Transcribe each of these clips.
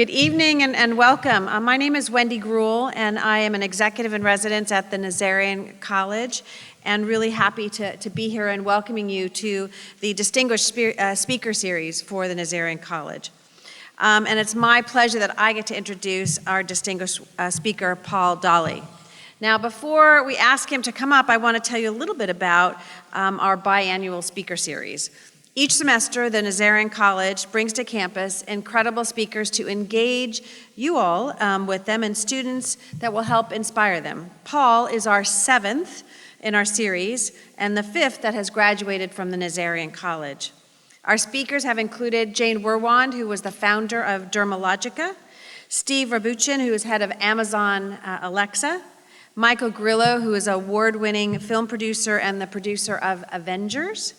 Good evening and welcome. My name is Wendy Gruhl, and I am an executive in residence at the Nazarian College, and really happy to be here and welcoming you to the Distinguished Speaker Series for the Nazarian College. And it's my pleasure that I get to introduce our distinguished speaker, Paul Dali. Now, before we ask him to come up, I want to tell you a little bit about our biannual speaker series. Each semester, the Nazarian College brings to campus incredible speakers to engage you all with them and students that will help inspire them. Paul is our 7th in our series and the 5th that has graduated from the Nazarian College. Our speakers have included Jane Werwand, who was the founder of Dermalogica, Steve Rabuchin, who is head of Amazon Alexa, Michael Grillo, who is an award-winning film producer and the producer of Avengers,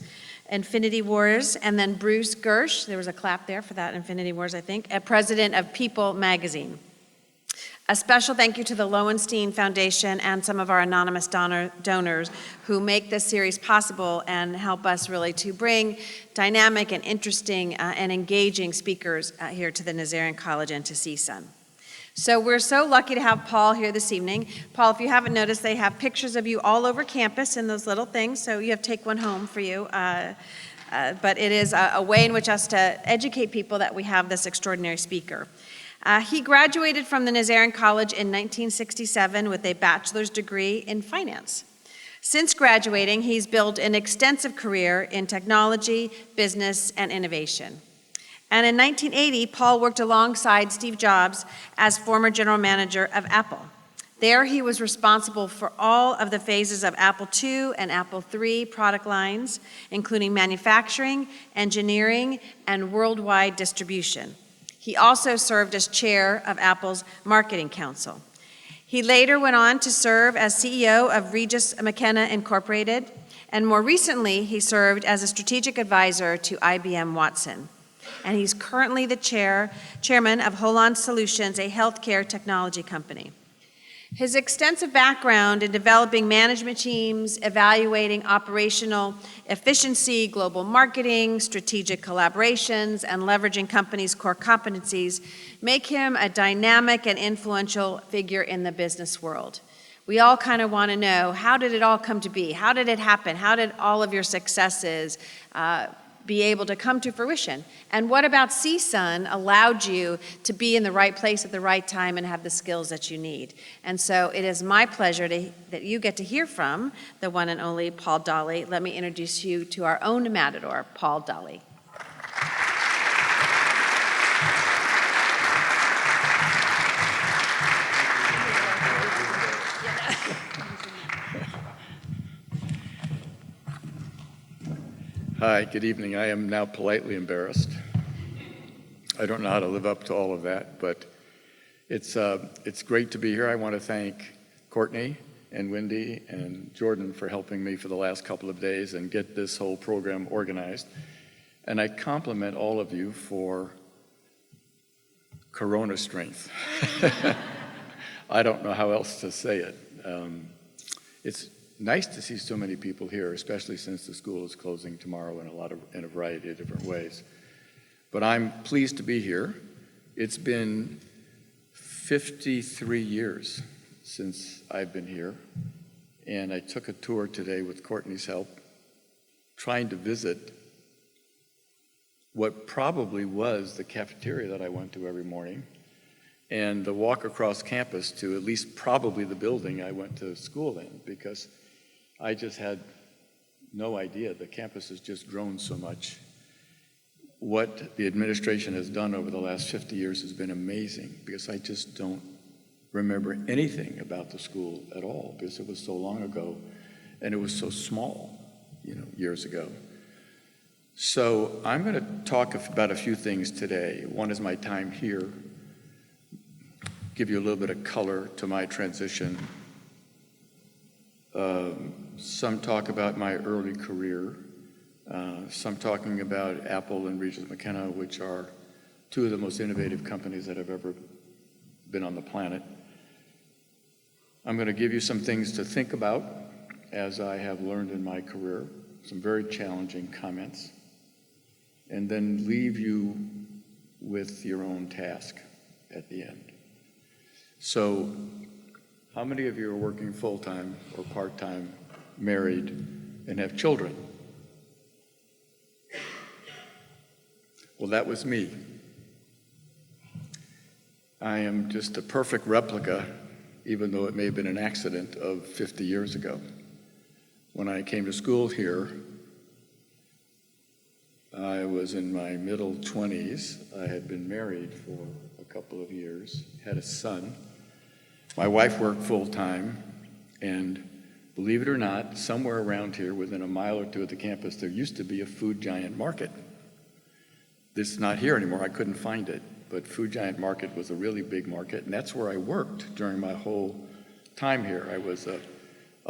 Infinity Wars, and then Bruce Gersh, there was a clap there for that, Infinity Wars, I think, president of People magazine. A special thank you to the Lowenstein Foundation and some of our anonymous donors who make this series possible and help us really to bring dynamic and interesting and engaging speakers here to the Nazarian College and to CSUN. So we're so lucky to have Paul here this evening. Paul, if you haven't noticed, they have pictures of you all over campus in those little things, so you have to take one home for you. But it is a way in which us to educate people that we have this extraordinary speaker. He graduated from the Nazarian College in 1967 with a bachelor's degree in finance. Since graduating, he's built an extensive career in technology, business, and innovation. And in 1980, Paul worked alongside Steve Jobs as former general manager of Apple. There, he was responsible for all of the phases of Apple II and Apple III product lines, including manufacturing, engineering, and worldwide distribution. He also served as chair of Apple's Marketing Council. He later went on to serve as CEO of Regis McKenna Incorporated, and more recently, he served as a strategic advisor to IBM Watson. And he's currently the chairman of Holon Solutions, a healthcare technology company. His extensive background in developing management teams, evaluating operational efficiency, global marketing, strategic collaborations, and leveraging companies' core competencies make him a dynamic and influential figure in the business world. We all kind of want to know, how did it all come to be? How did it happen? How did all of your successes be able to come to fruition? And what about CSUN allowed you to be in the right place at the right time and have the skills that you need? And so it is my pleasure that you get to hear from the one and only Paul Dali. Let me introduce you to our own matador, Paul Dali. Hi, good evening. I am now politely embarrassed. I don't know how to live up to all of that, but it's great to be here. I want to thank Courtney and Wendy and Jordan for helping me for the last couple of days and get this whole program organized. And I compliment all of you for Corona strength. I don't know how else to say it. It's nice to see so many people here, especially since the school is closing tomorrow in a variety of different ways. But I'm pleased to be here. It's been 53 years since I've been here, and I took a tour today with Courtney's help, trying to visit what probably was the cafeteria that I went to every morning, and the walk across campus to at least probably the building I went to school in, because I just had no idea. The campus has just grown so much. What the administration has done over the last 50 years has been amazing, because I just don't remember anything about the school at all, because it was so long ago and it was so small, years ago. So I'm going to talk about a few things today. One is my time here, give you a little bit of color to my transition. Some talk about my early career, some talking about Apple and Regis McKenna, which are two of the most innovative companies that have ever been on the planet. I'm going to give you some things to think about, as I have learned in my career, some very challenging comments, and then leave you with your own task. at the end. So how many of you are working full-time or part-time, married, and have children? Well, that was me. I am just a perfect replica, even though it may have been an accident, of 50 years ago. When I came to school here, I was in my middle 20s. I had been married for a couple of years, had a son. My wife worked full-time, and believe it or not, somewhere around here, within a mile or two of the campus, there used to be a Food Giant Market. This is not here anymore. I couldn't find it, but Food Giant Market was a really big market, and that's where I worked during my whole time here. I was a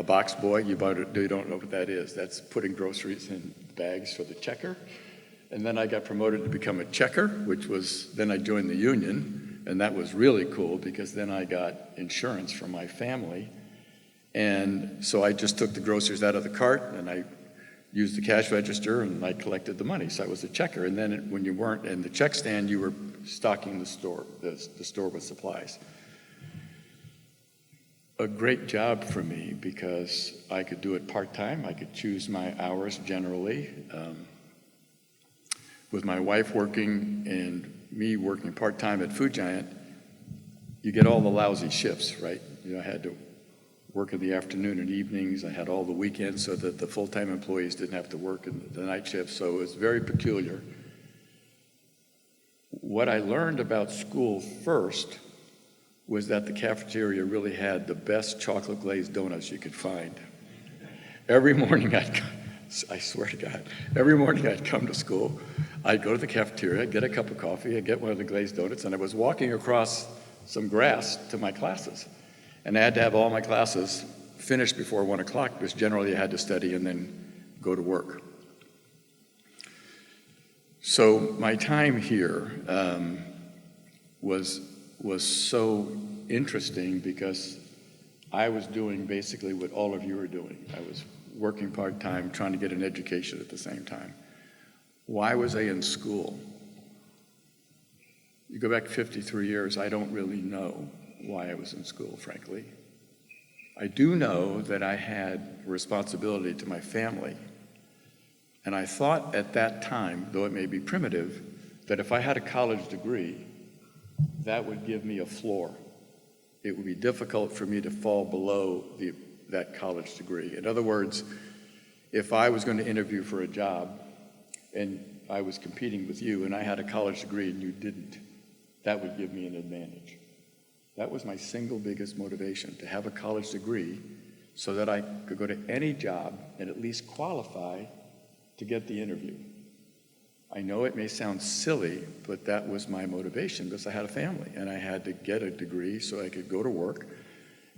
box boy. You don't know what that is. That's putting groceries in bags for the checker. And then I got promoted to become a checker, then I joined the union, and that was really cool because then I got insurance from my family. And so I just took the groceries out of the cart and I used the cash register and I collected the money. So I was a checker. And then when you weren't in the check stand, you were stocking the store with supplies. A great job for me because I could do it part-time. I could choose my hours generally. With my wife working and me working part-time at Food Giant, you get all the lousy shifts, right? I had to work in the afternoon and evenings. I had all the weekends so that the full-time employees didn't have to work in the night shift, so it was very peculiar. What I learned about school first was that the cafeteria really had the best chocolate glazed donuts you could find. Every morning I swear to God, every morning I'd come to school, I'd go to the cafeteria, I'd get a cup of coffee, I'd get one of the glazed donuts, and I was walking across some grass to my classes. And I had to have all my classes finished before 1 o'clock because generally I had to study and then go to work. So my time here was so interesting because I was doing basically what all of you are doing. I was working part-time, trying to get an education at the same time. Why was I in school? You go back 53 years, I don't really know why I was in school, frankly. I do know that I had responsibility to my family. And I thought at that time, though it may be primitive, that if I had a college degree, that would give me a floor. It would be difficult for me to fall below that college degree. In other words, if I was going to interview for a job and I was competing with you and I had a college degree and you didn't, that would give me an advantage. That was my single biggest motivation, to have a college degree so that I could go to any job and at least qualify to get the interview. I know it may sound silly, but that was my motivation because I had a family and I had to get a degree so I could go to work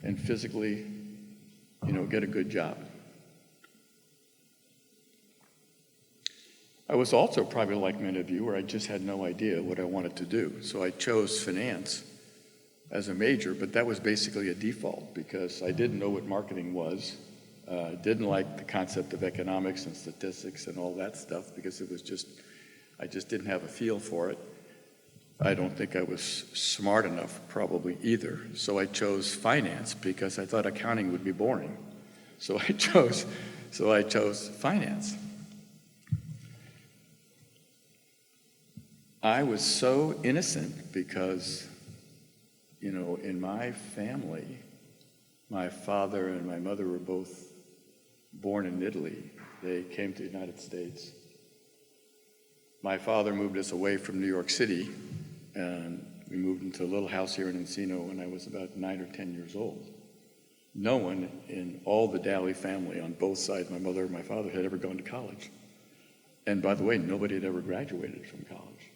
and physically, get a good job. I was also probably like many of you where I just had no idea what I wanted to do. So I chose finance as a major, but that was basically a default because I didn't know what marketing was. Didn't like the concept of economics and statistics and all that stuff because I just didn't have a feel for it. I don't think I was smart enough probably either. So I chose finance because I thought accounting would be boring. So I chose finance. I was so innocent because, in my family, my father and my mother were both born in Italy. They came to the United States. My father moved us away from New York City, and we moved into a little house here in Encino when I was about 9 or 10 years old. No one in all the Dali family on both sides, my mother and my father, had ever gone to college. And by the way, nobody had ever graduated from college.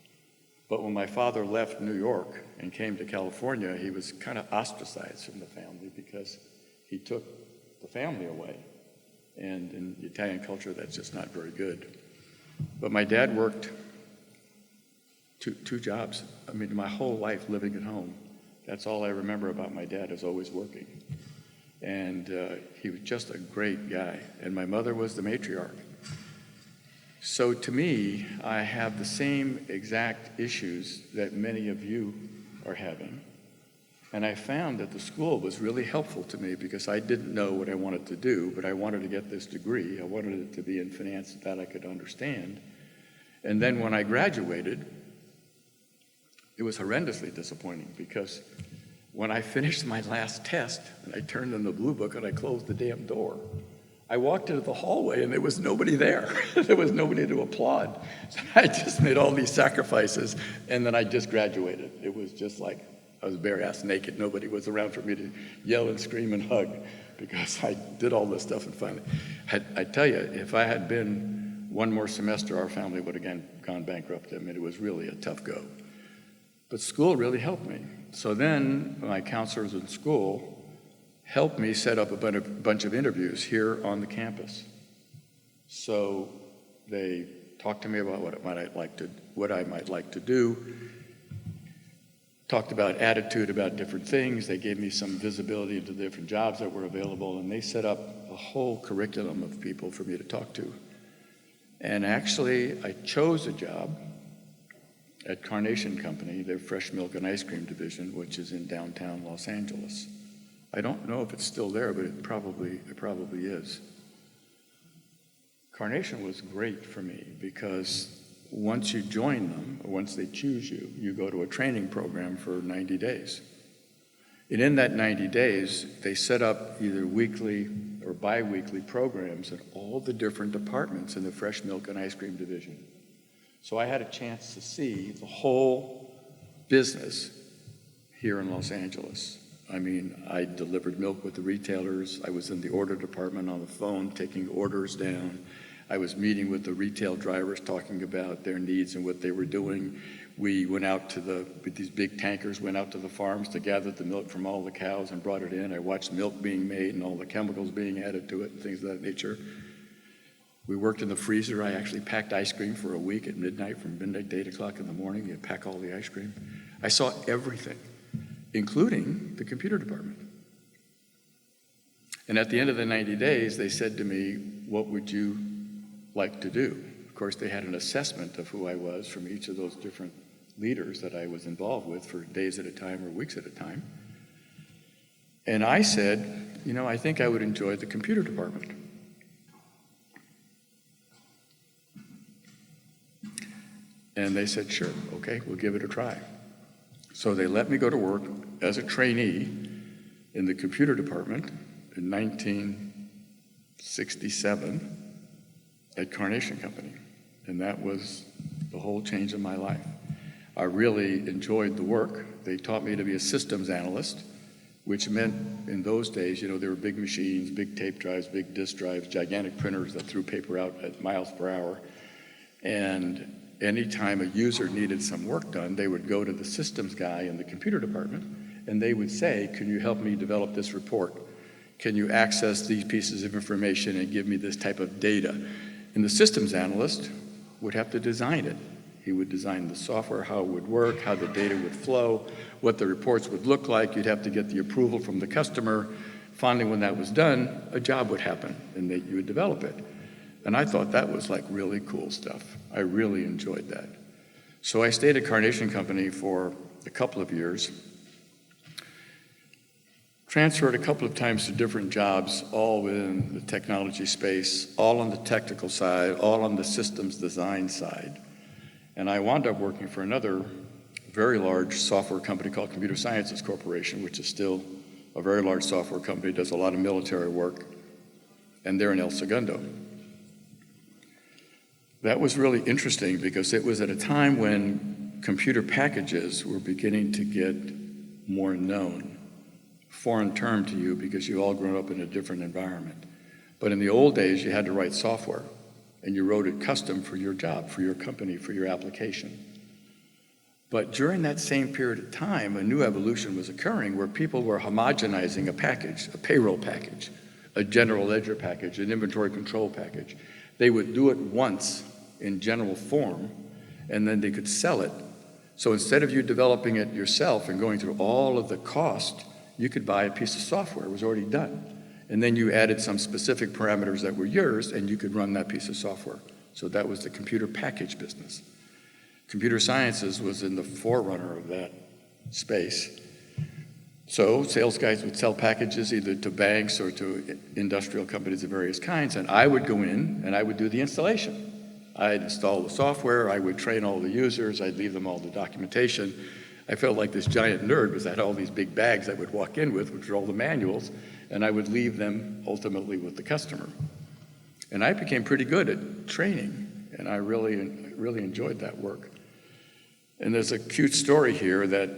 But when my father left New York and came to California, he was kind of ostracized from the family because he took the family away. And in the Italian culture, that's just not very good. But my dad worked two jobs. I mean, my whole life living at home, that's all I remember about my dad, is always working. And he was just a great guy. And my mother was the matriarch. So to me, I have the same exact issues that many of you are having. And I found that the school was really helpful to me because I didn't know what I wanted to do, but I wanted to get this degree. I wanted it to be in finance that I could understand. And then when I graduated, it was horrendously disappointing because when I finished my last test and I turned in the blue book and I closed the damn door, I walked into the hallway and there was nobody there. There was nobody to applaud. So I just made all these sacrifices and then I just graduated. It was just like I was bare-ass naked. Nobody was around for me to yell and scream and hug because I did all this stuff and finally. I tell you, if I had been one more semester, our family would have gone bankrupt. I mean, it was really a tough go. But school really helped me. So then my counselors in school helped me set up a bunch of interviews here on the campus. So they talked to me about what I might like to do, talked about attitude about different things. They gave me some visibility into the different jobs that were available, and they set up a whole curriculum of people for me to talk to. And actually, I chose a job at Carnation Company, their fresh milk and ice cream division, which is in downtown Los Angeles. I don't know if it's still there, but it probably is. Carnation was great for me because once you join them, or once they choose you, you go to a training program for 90 days. And in that 90 days, they set up either weekly or bi-weekly programs at all the different departments in the fresh milk and ice cream division. So I had a chance to see the whole business here in Los Angeles. I mean, I delivered milk with the retailers. I was in the order department on the phone taking orders down. I was meeting with the retail drivers talking about their needs and what they were doing. We went out with these big tankers, went out to the farms to gather the milk from all the cows and brought it in. I watched milk being made and all the chemicals being added to it and things of that nature. We worked in the freezer. I actually packed ice cream for a week at midnight, from midnight to 8 o'clock in the morning. You pack all the ice cream. I saw everything, including the computer department. And at the end of the 90 days, they said to me, what would you like to do? Of course, they had an assessment of who I was from each of those different leaders that I was involved with for days at a time or weeks at a time. And I said, I think I would enjoy the computer department. And they said, sure, okay, we'll give it a try. So they let me go to work as a trainee in the computer department in 1967 at Carnation Company. And that was the whole change of my life. I really enjoyed the work. They taught me to be a systems analyst, which meant in those days, there were big machines, big tape drives, big disk drives, gigantic printers that threw paper out at miles per hour. And anytime a user needed some work done, they would go to the systems guy in the computer department, and they would say, can you help me develop this report? Can you access these pieces of information and give me this type of data? And the systems analyst would have to design it. He would design the software, how it would work, how the data would flow, what the reports would look like. You'd have to get the approval from the customer. Finally, when that was done, a job would happen, and you would develop it. And I thought that was like really cool stuff. I really enjoyed that. So I stayed at Carnation Company for a couple of years, transferred a couple of times to different jobs, all within the technology space, all on the technical side, all on the systems design side. And I wound up working for another very large software company called Computer Sciences Corporation, which is still a very large software company, does a lot of military work, and they're in El Segundo. That was really interesting because it was at a time when computer packages were beginning to get more known. Foreign term to you because you all grown up in a different environment. But in the old days, you had to write software, and you wrote it custom for your job, for your company, for your application. But during that same period of time, a new evolution was occurring where people were homogenizing a package, a payroll package, a general ledger package, an inventory control package. They would do it once in general form, and then they could sell it. So instead of you developing it yourself and going through all of the cost, you could buy a piece of software. It was already done. And then you added some specific parameters that were yours, and you could run that piece of software. So that was the computer package business. Computer sciences was in the forerunner of that space. So sales guys would sell packages either to banks or to industrial companies of various kinds, and I would go in and I would do the installation. I'd install the software, I would train all the users, I'd leave them all the documentation. I felt like this giant nerd because I had all these big bags I would walk in with, which were all the manuals, and I would leave them ultimately with the customer. And I became pretty good at training, and I really enjoyed that work. And there's a cute story here that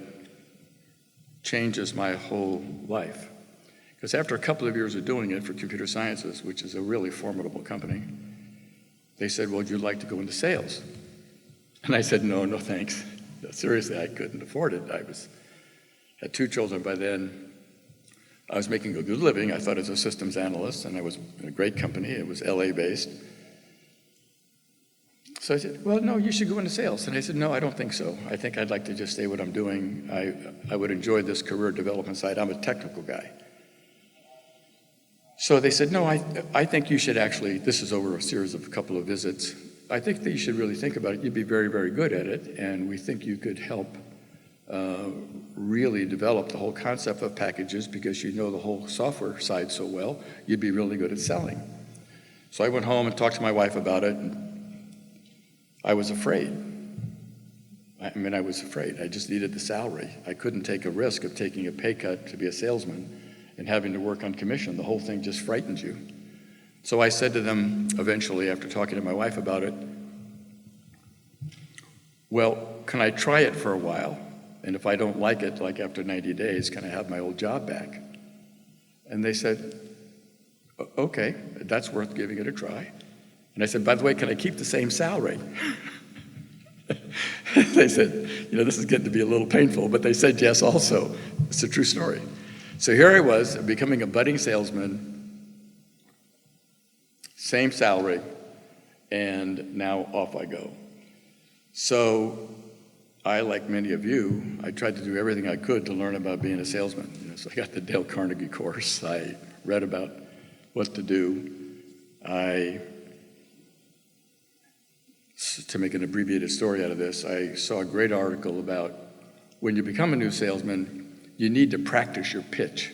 changes my whole life. Because after a couple of years of doing it for Computer Sciences, which is a really formidable company, they said, well, would you like to go into sales? And I said, no thanks. Seriously, I couldn't afford it. Had 2 children by then. I was making a good living. I thought as a systems analyst, and I was in a great company. It was LA-based. So I said, well, no, you should go into sales. And I said, no, I don't think so. I think I'd like to just stay what I'm doing. I would enjoy this career development side. I'm a technical guy. So they said, no, I think you should actually, this is over a series of a couple of visits, I think that you should really think about it. You'd be very, very good at it, and we think you could help really develop the whole concept of packages because you know the whole software side so well, you'd be really good at selling. So I went home and talked to my wife about it, and I was afraid. I was afraid. I just needed the salary. I couldn't take a risk of taking a pay cut to be a salesman and having to work on commission. The whole thing just frightens you. So I said to them eventually, after talking to my wife about it, well, can I try it for a while? And if I don't like it, like after 90 days, can I have my old job back? And they said, okay, that's worth giving it a try. And I said, by the way, can I keep the same salary? They said, this is getting to be a little painful, but they said yes also. It's a true story. So here I was, becoming a budding salesman, same salary, and now off I go. So I, like many of you, I tried to do everything I could to learn about being a salesman. So I got the Dale Carnegie course. I read about what to do. To make an abbreviated story out of this, I saw a great article about when you become a new salesman, you need to practice your pitch.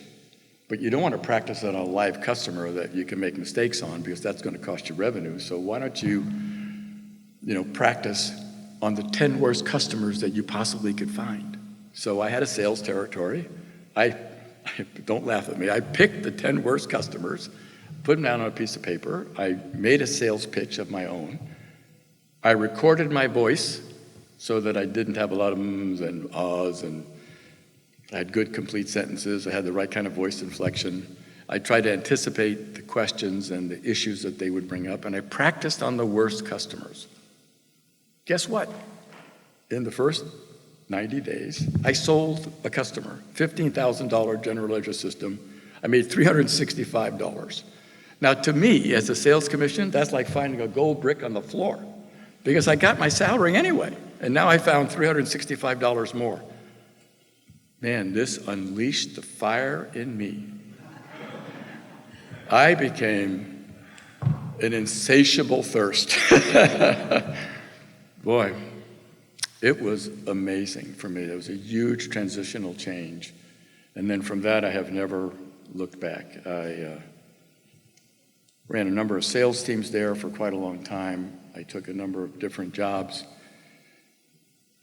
But you don't want to practice it on a live customer that you can make mistakes on because that's going to cost you revenue. So why don't you, practice on the 10 worst customers that you possibly could find. So I had a sales territory. Don't laugh at me. I picked the 10 worst customers, put them down on a piece of paper. I made a sales pitch of my own. I recorded my voice so that I didn't have a lot of ums and ahs, and I had good complete sentences. I had the right kind of voice inflection. I tried to anticipate the questions and the issues that they would bring up, and I practiced on the worst customers. Guess what? In the first 90 days, I sold a customer, $15,000 general ledger system. I made $365. Now, to me, as a sales commission, that's like finding a gold brick on the floor because I got my salary anyway, and now I found $365 more. Man, this unleashed the fire in me. I became an insatiable thirst. Boy, it was amazing for me. It was a huge transitional change. And then from that, I have never looked back. I ran a number of sales teams there for quite a long time. I took a number of different jobs.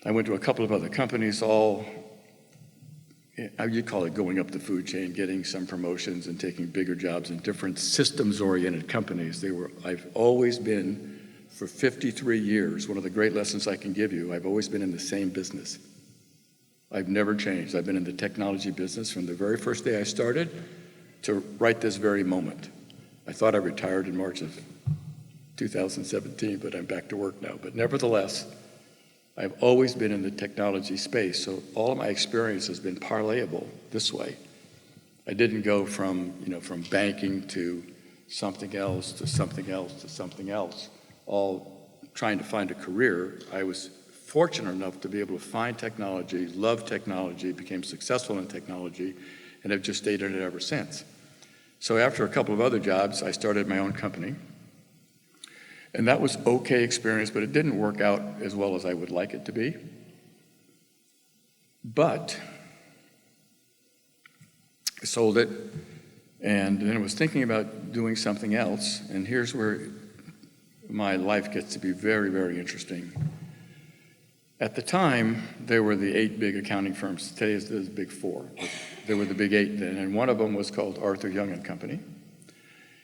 I went to a couple of other companies, all, you'd call it going up the food chain, getting some promotions and taking bigger jobs in different systems-oriented companies. I've always been, for 53 years, one of the great lessons I can give you, I've always been in the same business. I've never changed. I've been in the technology business from the very first day I started to right this very moment. I thought I retired in March of 2017, but I'm back to work now. But nevertheless, I've always been in the technology space, so all of my experience has been parlayable this way. I didn't go from banking to something else to something else to something else, all trying to find a career. I was fortunate enough to be able to find technology, love technology, became successful in technology, and have just stayed in it ever since. So after a couple of other jobs, I started my own company. And that was okay experience, but it didn't work out as well as I would like it to be. But I sold it, and then I was thinking about doing something else, and here's where my life gets to be very, very interesting. At the time, there were the 8 big accounting firms. Today is the big 4. But there were the big 8 then, and one of them was called Arthur Young and Company.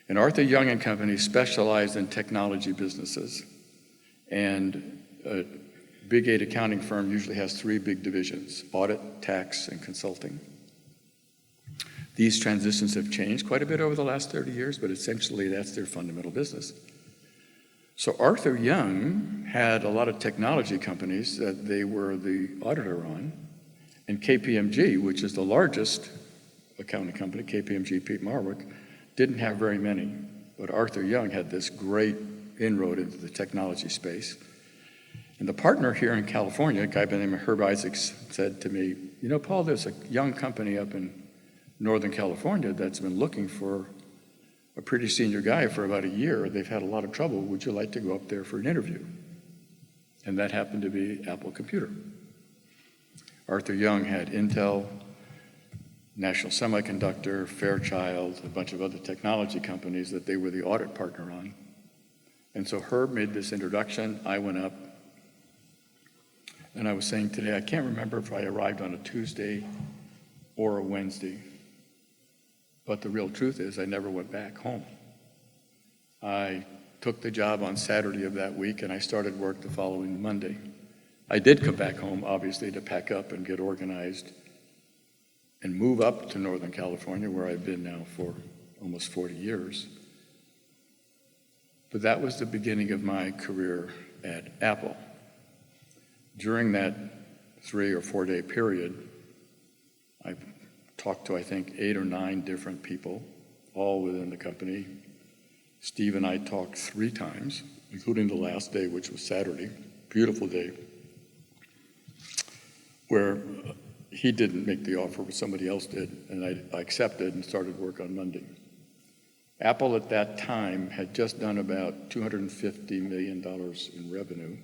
And Arthur Young and Company specialized in technology businesses. And a big 8 accounting firm usually has 3 big divisions: audit, tax, and consulting. These transitions have changed quite a bit over the last 30 years, but essentially that's their fundamental business. So Arthur Young had a lot of technology companies that they were the auditor on, and KPMG, which is the largest accounting company, KPMG, Pete Marwick, didn't have very many. But Arthur Young had this great inroad into the technology space. And the partner here in California, a guy by the name of Herb Isaacs, said to me, "You know, Paul, there's a young company up in Northern California that's been looking for a pretty senior guy for about a year. They've had a lot of trouble. Would you like to go up there for an interview?" And that happened to be Apple Computer. Arthur Young had Intel, National Semiconductor, Fairchild, a bunch of other technology companies that they were the audit partner on. And so Herb made this introduction. I went up, and I was saying today, I can't remember if I arrived on a Tuesday or a Wednesday. But the real truth is I never went back home. I took the job on Saturday of that week, and I started work the following Monday. I did come back home, obviously, to pack up and get organized and move up to Northern California, where I've been now for almost 40 years. But that was the beginning of my career at Apple. During that 3 or 4 day period, I talked to, I think, 8 or 9 different people, all within the company. Steve and I talked 3 times, including the last day, which was Saturday, beautiful day, where he didn't make the offer, but somebody else did, and I accepted and started work on Monday. Apple at that time had just done about $250 million in revenue,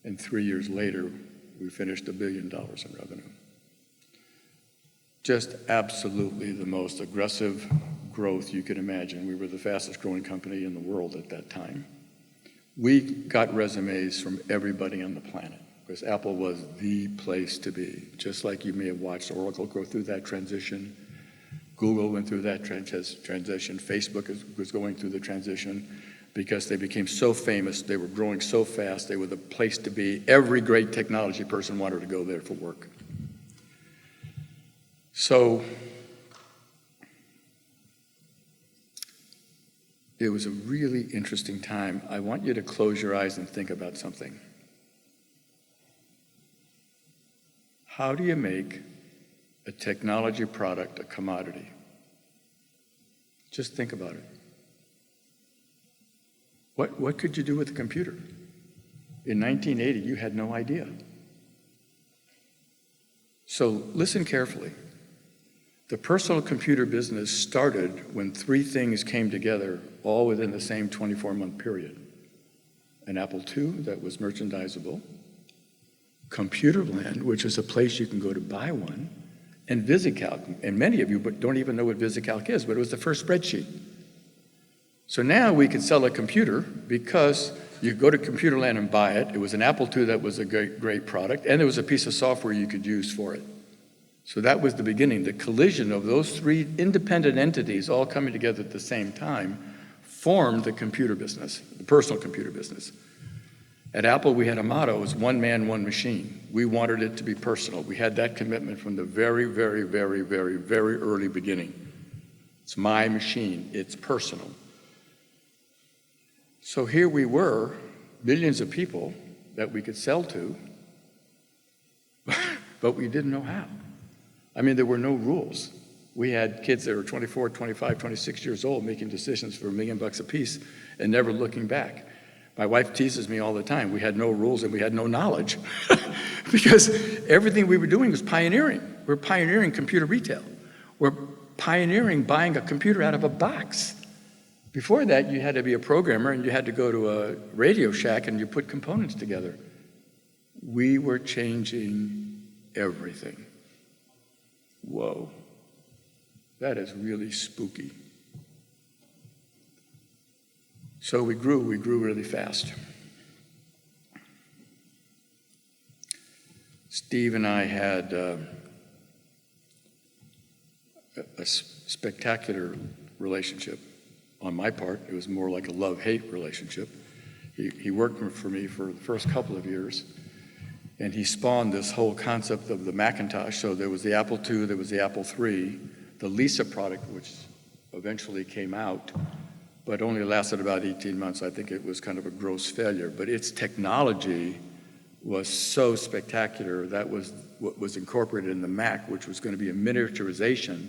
and 3 years later, we finished $1 billion in revenue. Just absolutely the most aggressive growth you could imagine. We were the fastest growing company in the world at that time. We got resumes from everybody on the planet because Apple was the place to be. Just like you may have watched Oracle go through that transition, Google went through that transition, Facebook was going through the transition because they became so famous, they were growing so fast, they were the place to be. Every great technology person wanted to go there for work. So it was a really interesting time. I want you to close your eyes and think about something. How do you make a technology product a commodity? Just think about it. What could you do with a computer? In 1980, you had no idea. So listen carefully. The personal computer business started when 3 things came together all within the same 24-month period. An Apple II that was merchandisable, Computerland, which is a place you can go to buy one, and VisiCalc. And many of you don't even know what VisiCalc is, but it was the first spreadsheet. So now we could sell a computer because you go to Computerland and buy it. It was an Apple II that was a great product, and there was a piece of software you could use for it. So that was the beginning. The collision of those 3 independent entities all coming together at the same time formed the computer business, the personal computer business. At Apple, we had a motto, it was one man, one machine. We wanted it to be personal. We had that commitment from the very, very, very, very, very early beginning. It's my machine, it's personal. So here we were, millions of people that we could sell to, but we didn't know how. I mean, there were no rules. We had kids that were 24, 25, 26 years old making decisions for $1 million a piece and never looking back. My wife teases me all the time. We had no rules and we had no knowledge because everything we were doing was pioneering. We're pioneering computer retail. We're pioneering buying a computer out of a box. Before that, you had to be a programmer and you had to go to a Radio Shack and you put components together. We were changing everything. Whoa, that is really spooky. So we grew really fast. Steve and I had a spectacular relationship. On my part, it was more like a love-hate relationship. He worked for me for the first couple of years, and he spawned this whole concept of the Macintosh. So there was the Apple II, there was the Apple III, the Lisa product, which eventually came out, but only lasted about 18 months. I think it was kind of a gross failure, but its technology was so spectacular. That was what was incorporated in the Mac, which was going to be a miniaturization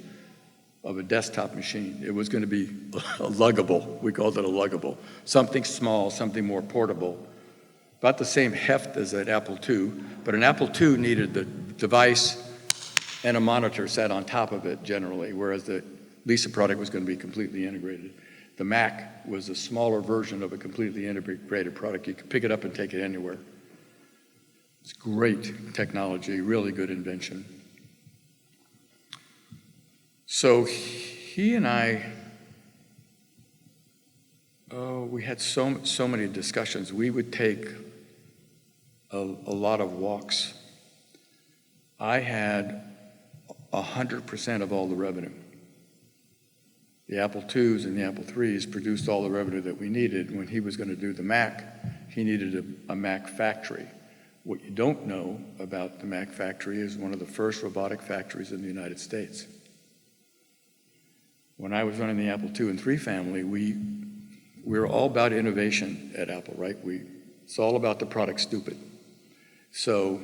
of a desktop machine. It was going to be a luggable. We called it a luggable. Something small, something more portable. About the same heft as an Apple II, but an Apple II needed the device and a monitor sat on top of it generally, whereas the Lisa product was going to be completely integrated. The Mac was a smaller version of a completely integrated product. You could pick it up and take it anywhere. It's great technology, really good invention. So he and I, we had so many discussions. We would take a lot of walks. I had 100% of all the revenue. The Apple IIs and the Apple IIIs produced all the revenue that we needed. When he was going to do the Mac, he needed a Mac factory. What you don't know about the Mac factory is one of the first robotic factories in the United States. When I was running the Apple II and III family, we were all about innovation at Apple, right? It's all about the product stupid. So,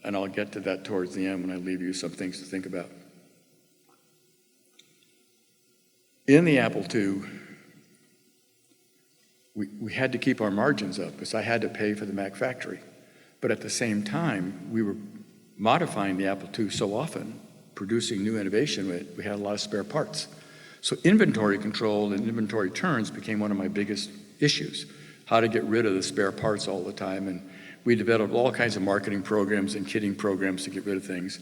and I'll get to that towards the end when I leave you some things to think about. In the Apple II, we had to keep our margins up because I had to pay for the Mac factory. But at the same time, we were modifying the Apple II so often, producing new innovation, we had a lot of spare parts. So inventory control and inventory turns became one of my biggest issues, how to get rid of the spare parts all the time. And we developed all kinds of marketing programs and kitting programs to get rid of things.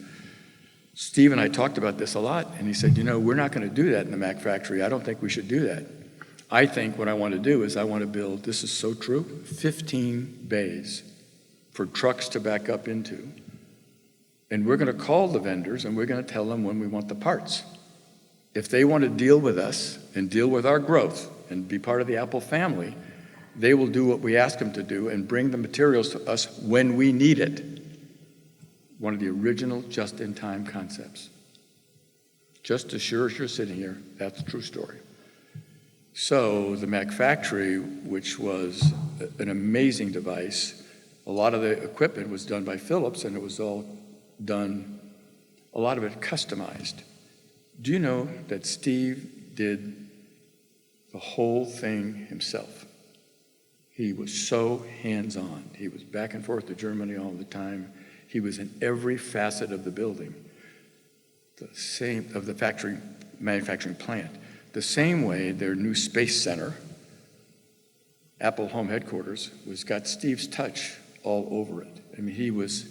Steve and I talked about this a lot, and he said, we're not going to do that in the Mac factory. I don't think we should do that. I think what I want to do is I want to build, this is so true, 15 bays for trucks to back up into. And we're going to call the vendors, and we're going to tell them when we want the parts. If they want to deal with us and deal with our growth and be part of the Apple family, they will do what we ask them to do and bring the materials to us when we need it. One of the original just-in-time concepts. Just as sure as you're sitting here, that's a true story. So the Mac factory, which was an amazing device, a lot of the equipment was done by Philips, and it was all done, a lot of it customized. Do you know that Steve did the whole thing himself? He was so hands-on. He was back and forth to Germany all the time. He was in every facet of the building, the same of the factory, manufacturing plant. The same way their new space center, Apple Home Headquarters, was got Steve's touch all over it. I mean, he was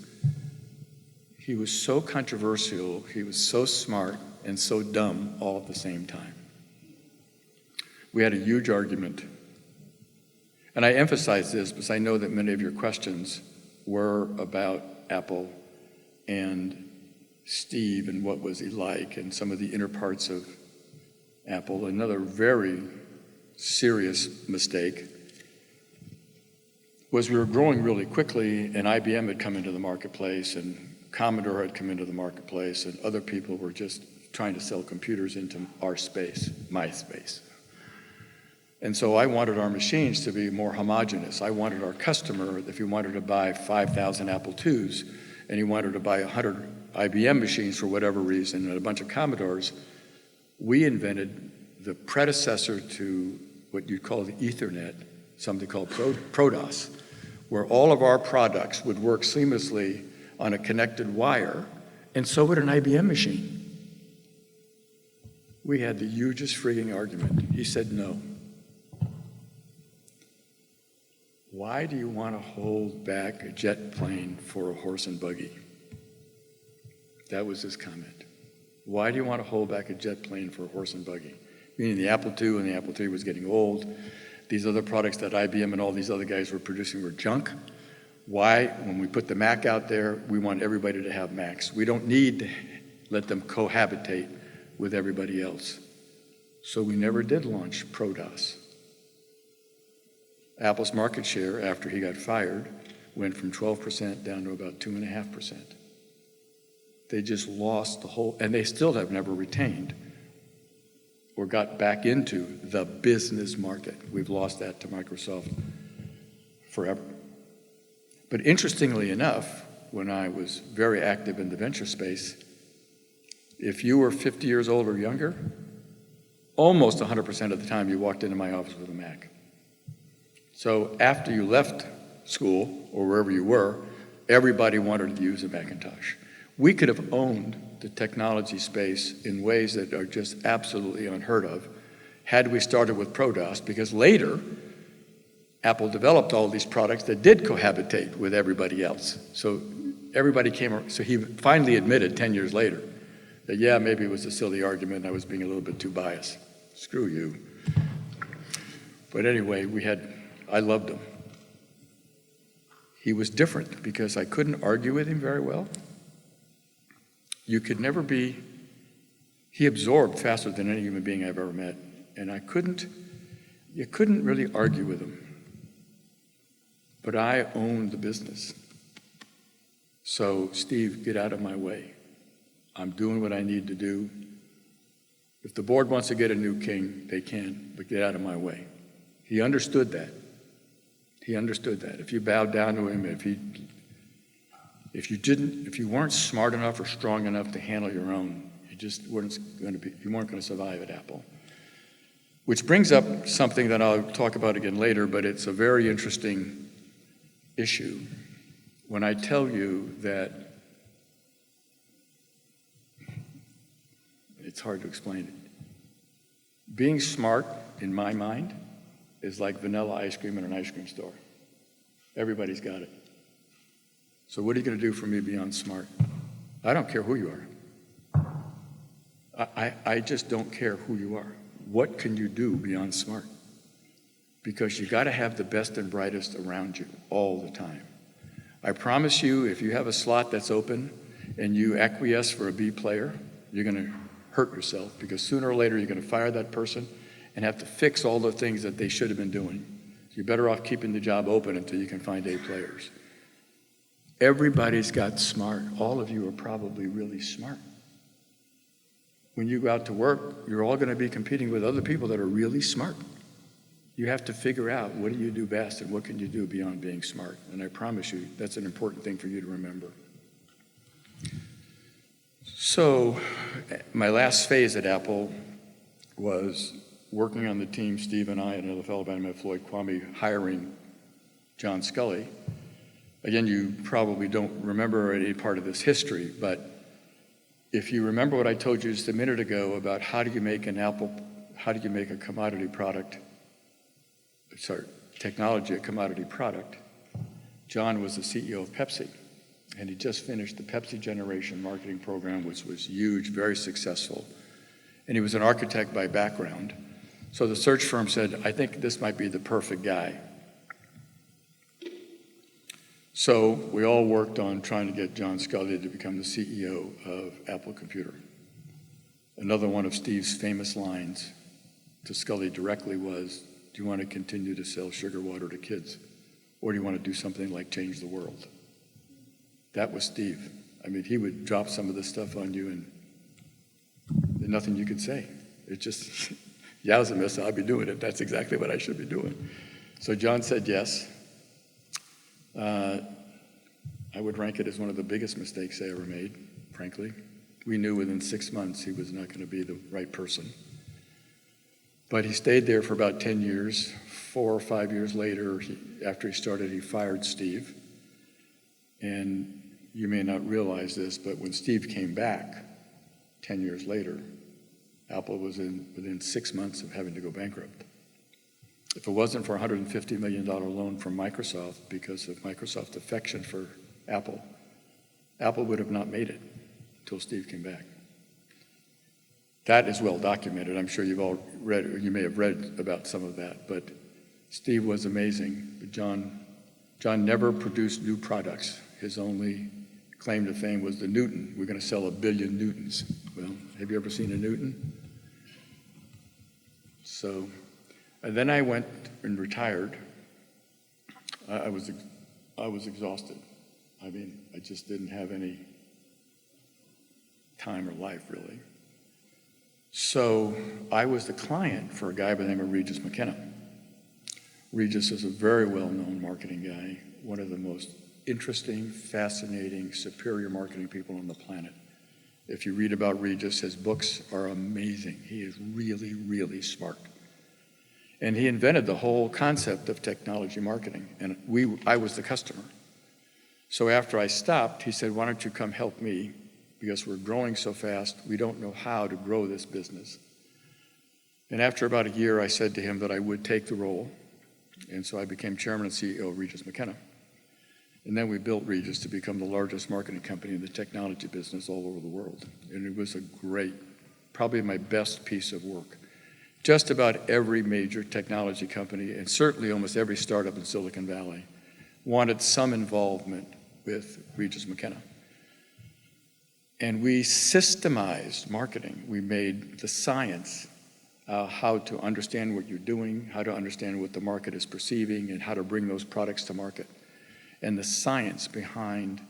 so controversial, he was so smart and so dumb all at the same time. We had a huge argument. And I emphasize this because I know that many of your questions were about Apple and Steve and what was he like and some of the inner parts of Apple. Another very serious mistake was we were growing really quickly, and IBM had come into the marketplace, and Commodore had come into the marketplace, and other people were just trying to sell computers into our space, my space. And so I wanted our machines to be more homogeneous. I wanted our customer, if he wanted to buy 5,000 Apple IIs and he wanted to buy 100 IBM machines for whatever reason and a bunch of Commodores, we invented the predecessor to what you'd call the Ethernet, something called ProDOS, where all of our products would work seamlessly on a connected wire, and so would an IBM machine. We had the hugest freaking argument. He said no. Why do you want to hold back a jet plane for a horse and buggy? That was his comment. Why do you want to hold back a jet plane for a horse and buggy? Meaning the Apple II and the Apple III was getting old. These other products that IBM and all these other guys were producing were junk. Why, when we put the Mac out there, we want everybody to have Macs. We don't need to let them cohabitate with everybody else. So we never did launch ProDOS. Apple's market share after he got fired went from 12% down to about 2.5%. They just lost the whole, and they still have never retained or got back into the business market. We've lost that to Microsoft forever. But interestingly enough, when I was very active in the venture space, if you were 50 years old or younger, almost 100% of the time you walked into my office with a Mac. So after you left school or wherever you were, everybody wanted to use a Macintosh. We could have owned the technology space in ways that are just absolutely unheard of had we started with ProDOS, because later Apple developed all these products that did cohabitate with everybody else. So everybody so he finally admitted 10 years later that, yeah, maybe it was a silly argument and I was being a little bit too biased. Screw you. But anyway, I loved him. He was different because I couldn't argue with him very well. You could never he absorbed faster than any human being I've ever met. And you couldn't really argue with him. But I owned the business. So, Steve, get out of my way. I'm doing what I need to do. If the board wants to get a new king, they can, but get out of my way. He understood that. He understood that. If you bowed down to him, if you weren't smart enough or strong enough to handle your own, you weren't going to survive at Apple. Which brings up something that I'll talk about again later, but it's a very interesting issue. When I tell you that, it's hard to explain it. Being smart, in my mind, is like vanilla ice cream in an ice cream store. Everybody's got it. So what are you going to do for me beyond smart? I don't care who you are. I just don't care who you are. What can you do beyond smart? Because you got to have the best and brightest around you all the time. I promise you, if you have a slot that's open and you acquiesce for a B player, you're going to hurt yourself, because sooner or later you're going to fire that person and have to fix all the things that they should have been doing. You're better off keeping the job open until you can find A players. Everybody's got smart. All of you are probably really smart. When you go out to work, you're all going to be competing with other people that are really smart. You have to figure out, what do you do best and what can you do beyond being smart? And I promise you, that's an important thing for you to remember. So my last phase at Apple was working on the team, Steve and I and another fellow by the name of Floyd Kwame, hiring John Scully. Again, you probably don't remember any part of this history, but if you remember what I told you just a minute ago about how do you make a commodity product, technology a commodity product, John was the CEO of Pepsi, and he just finished the Pepsi Generation marketing program, which was huge, very successful. And he was an architect by background. So the search firm said, I think this might be the perfect guy. So we all worked on trying to get John Scully to become the CEO of Apple Computer. Another one of Steve's famous lines to Scully directly was, do you want to continue to sell sugar water to kids? Or do you want to do something like change the world? That was Steve. I mean, he would drop some of this stuff on you and there's nothing you could say. It's just, yowza, miss, I'll be doing it. That's exactly what I should be doing. So John said yes. I would rank it as one of the biggest mistakes I ever made, frankly. We knew within 6 months he was not going to be the right person. But he stayed there for about 10 years. 4 or 5 years later, after he started, he fired Steve. And you may not realize this, but when Steve came back 10 years later, Apple was within 6 months of having to go bankrupt. If it wasn't for a $150 million loan from Microsoft because of Microsoft's affection for Apple, Apple would have not made it. till Steve came back. That is well documented. I'm sure you've all read, or you may have read about some of that, but Steve was amazing. But John never produced new products. His only claim to fame was the Newton. We're going to sell 1 billion Newtons. Well, have you ever seen a Newton? So, and then I went and retired. I was exhausted. I mean, I just didn't have any time or life, really. So I was the client for a guy by the name of Regis McKenna. Regis is a very well-known marketing guy, one of the most interesting, fascinating, superior marketing people on the planet. If you read about Regis, his books are amazing. He is really, really smart. And he invented the whole concept of technology marketing, and I was the customer. So after I stopped, he said, why don't you come help me? Because we're growing so fast, we don't know how to grow this business. And after about a year, I said to him that I would take the role. And so I became chairman and CEO of Regis McKenna. And then we built Regis to become the largest marketing company in the technology business all over the world. And it was a great, probably my best piece of work. Just about every major technology company, and certainly almost every startup in Silicon Valley, wanted some involvement with Regis McKenna. And we systemized marketing. We made the science, how to understand what you're doing, how to understand what the market is perceiving, and how to bring those products to market. And the science behind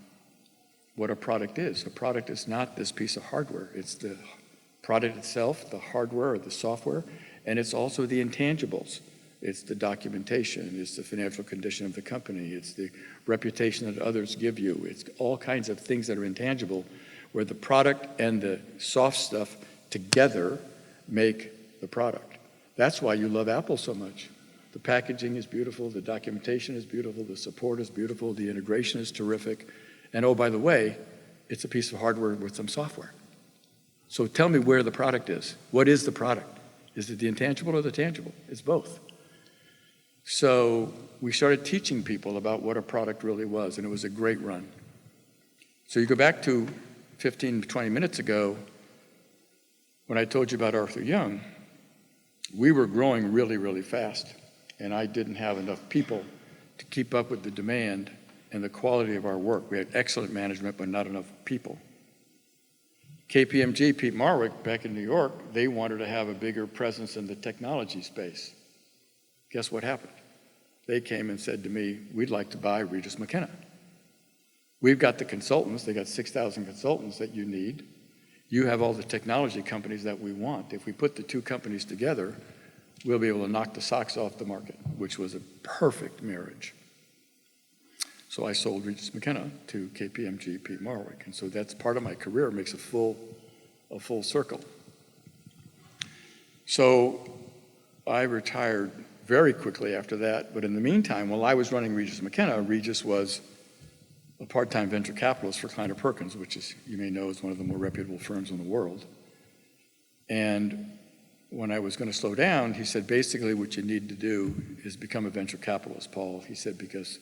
what a product is. A product is not this piece of hardware. It's the product itself, the hardware or the software, and it's also the intangibles. It's the documentation, it's the financial condition of the company, it's the reputation that others give you. It's all kinds of things that are intangible, where the product and the soft stuff together make the product. That's why you love Apple so much. The packaging is beautiful, the documentation is beautiful, the support is beautiful, the integration is terrific, and oh, by the way, it's a piece of hardware with some software. So tell me where the product is. What is the product? Is it the intangible or the tangible? It's both. So we started teaching people about what a product really was, and it was a great run. So you go back to 15 to 20 minutes ago, when I told you about Arthur Young, we were growing really, really fast, and I didn't have enough people to keep up with the demand and the quality of our work. We had excellent management, but not enough people. KPMG, Pete Marwick, back in New York, they wanted to have a bigger presence in the technology space. Guess what happened? They came and said to me, we'd like to buy Regis McKenna. We've got the consultants, they got 6,000 consultants that you need. You have all the technology companies that we want. If we put the two companies together, we'll be able to knock the socks off the market, which was a perfect marriage. So I sold Regis McKenna to KPMG, Pete Marwick. And so that's part of my career, it makes a full circle. So I retired very quickly after that, but in the meantime, while I was running Regis McKenna, Regis was a part-time venture capitalist for Kleiner Perkins, which is, you may know, is one of the more reputable firms in the world. And when I was going to slow down, he said, basically what you need to do is become a venture capitalist, Paul. He said, because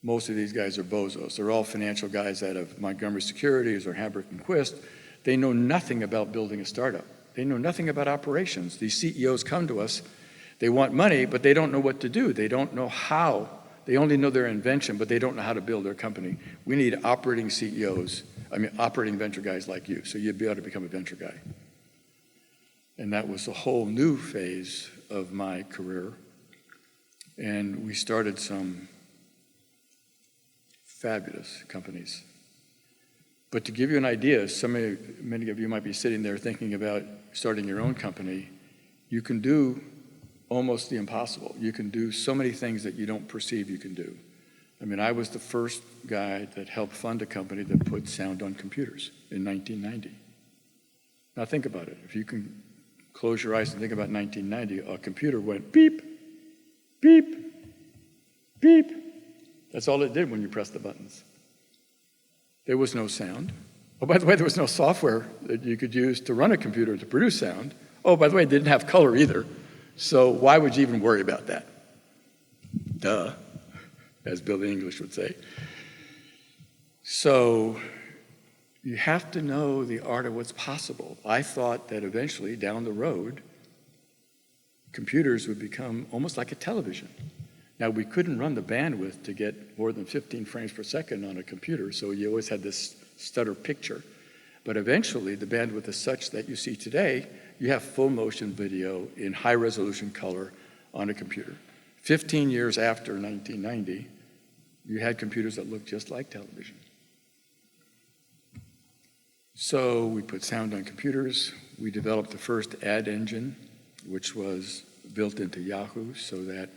most of these guys are bozos. They're all financial guys out of Montgomery Securities or Hamburg and Quist. They know nothing about building a startup. They know nothing about operations. These CEOs come to us, they want money, but they don't know what to do. They don't know how. They only know their invention, but they don't know how to build their company. We need operating CEOs, operating venture guys like you, so you'd be able to become a venture guy. And that was a whole new phase of my career. And we started some fabulous companies. But to give you an idea, many of you might be sitting there thinking about starting your own company. You can do almost the impossible. You can do so many things that you don't perceive you can do. I mean, I was the first guy that helped fund a company that put sound on computers in 1990. Now think about it. If you can close your eyes and think about 1990, a computer went beep, beep, beep. That's all it did when you pressed the buttons. There was no sound. Oh, by the way, there was no software that you could use to run a computer to produce sound. Oh, by the way, it didn't have color either. So why would you even worry about that? Duh, as Billy English would say. So you have to know the art of what's possible. I thought that eventually, down the road, computers would become almost like a television. Now, we couldn't run the bandwidth to get more than 15 frames per second on a computer, so you always had this stutter picture. But eventually, the bandwidth is such that you see today, you have full motion video in high resolution color on a computer. 15 years after 1990, you had computers that looked just like television. So we put sound on computers. We developed the first ad engine, which was built into Yahoo, so that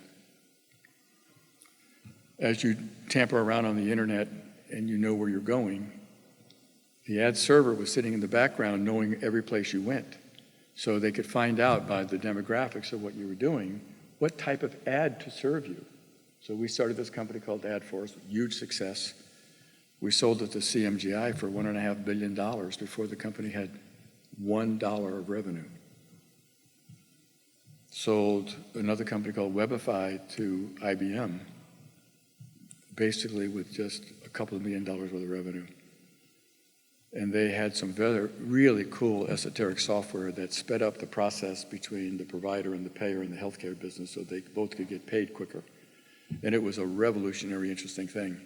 as you tamper around on the internet and you know where you're going, the ad server was sitting in the background knowing every place you went. So they could find out by the demographics of what you were doing, what type of ad to serve you. So we started this company called AdForce, huge success. We sold it to CMGI for $1.5 billion before the company had $1 of revenue. Sold another company called Webify to IBM, basically with just a couple of $1 million worth of revenue. And they had some really cool esoteric software that sped up the process between the provider and the payer in the healthcare business so they both could get paid quicker. And it was a revolutionary, interesting thing.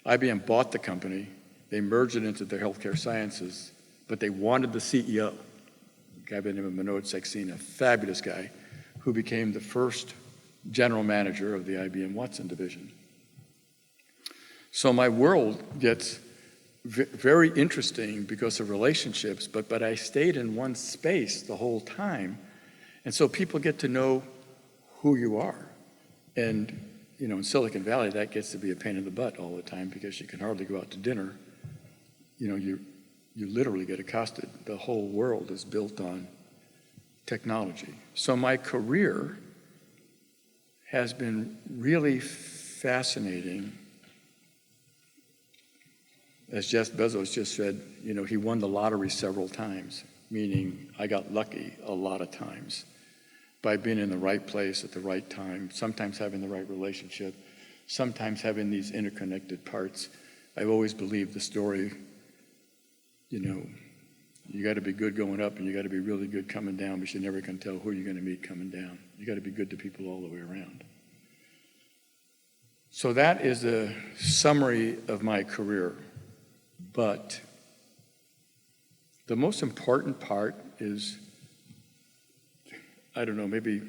IBM bought the company, they merged it into their healthcare sciences, but they wanted the CEO, a guy by the name of Manoj Saxena, a fabulous guy, who became the first general manager of the IBM Watson division. So my world gets very interesting because of relationships, but I stayed in one space the whole time. And so people get to know who you are. And, you know, in Silicon Valley, that gets to be a pain in the butt all the time because you can hardly go out to dinner. You know, you literally get accosted. The whole world is built on technology. So my career has been really fascinating. As Jeff Bezos just said, you know, he won the lottery several times, meaning I got lucky a lot of times by being in the right place at the right time, sometimes having the right relationship, sometimes having these interconnected parts. I've always believed the story, you know, you got to be good going up and you got to be really good coming down, but you never can tell who you're going to meet coming down. You got to be good to people all the way around. So that is a summary of my career. But the most important part is, I don't know, maybe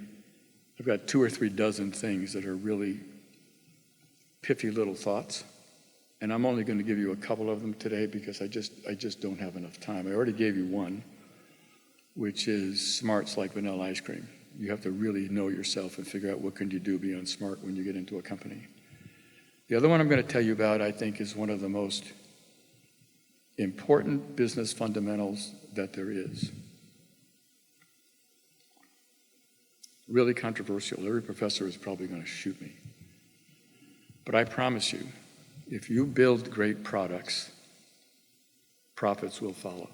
I've got 2 or 3 dozen things that are really pithy little thoughts. And I'm only going to give you a couple of them today because I just don't have enough time. I already gave you one, which is smart's like vanilla ice cream. You have to really know yourself and figure out what can you do beyond smart when you get into a company. The other one I'm going to tell you about, I think, is one of the most important business fundamentals that there is. Really controversial. Every professor is probably going to shoot me. But I promise you, if you build great products, profits will follow.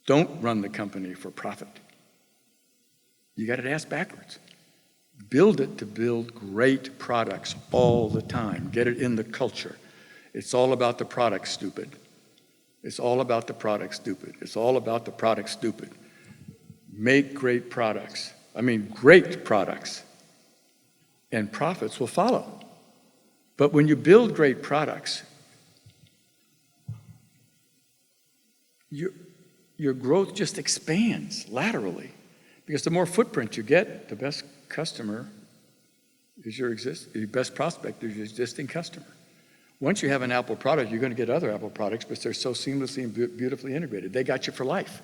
Don't run the company for profit. You got it asked backwards. Build it to build great products all the time. Get it in the culture. It's all about the product, stupid. It's all about the product, stupid. It's all about the product, stupid. Make great products. I mean, great products. And profits will follow. But when you build great products, your growth just expands laterally. Because the more footprint you get, the best customer is your best prospect is your existing customer. Once you have an Apple product, you're going to get other Apple products because they're so seamlessly and beautifully integrated. They got you for life.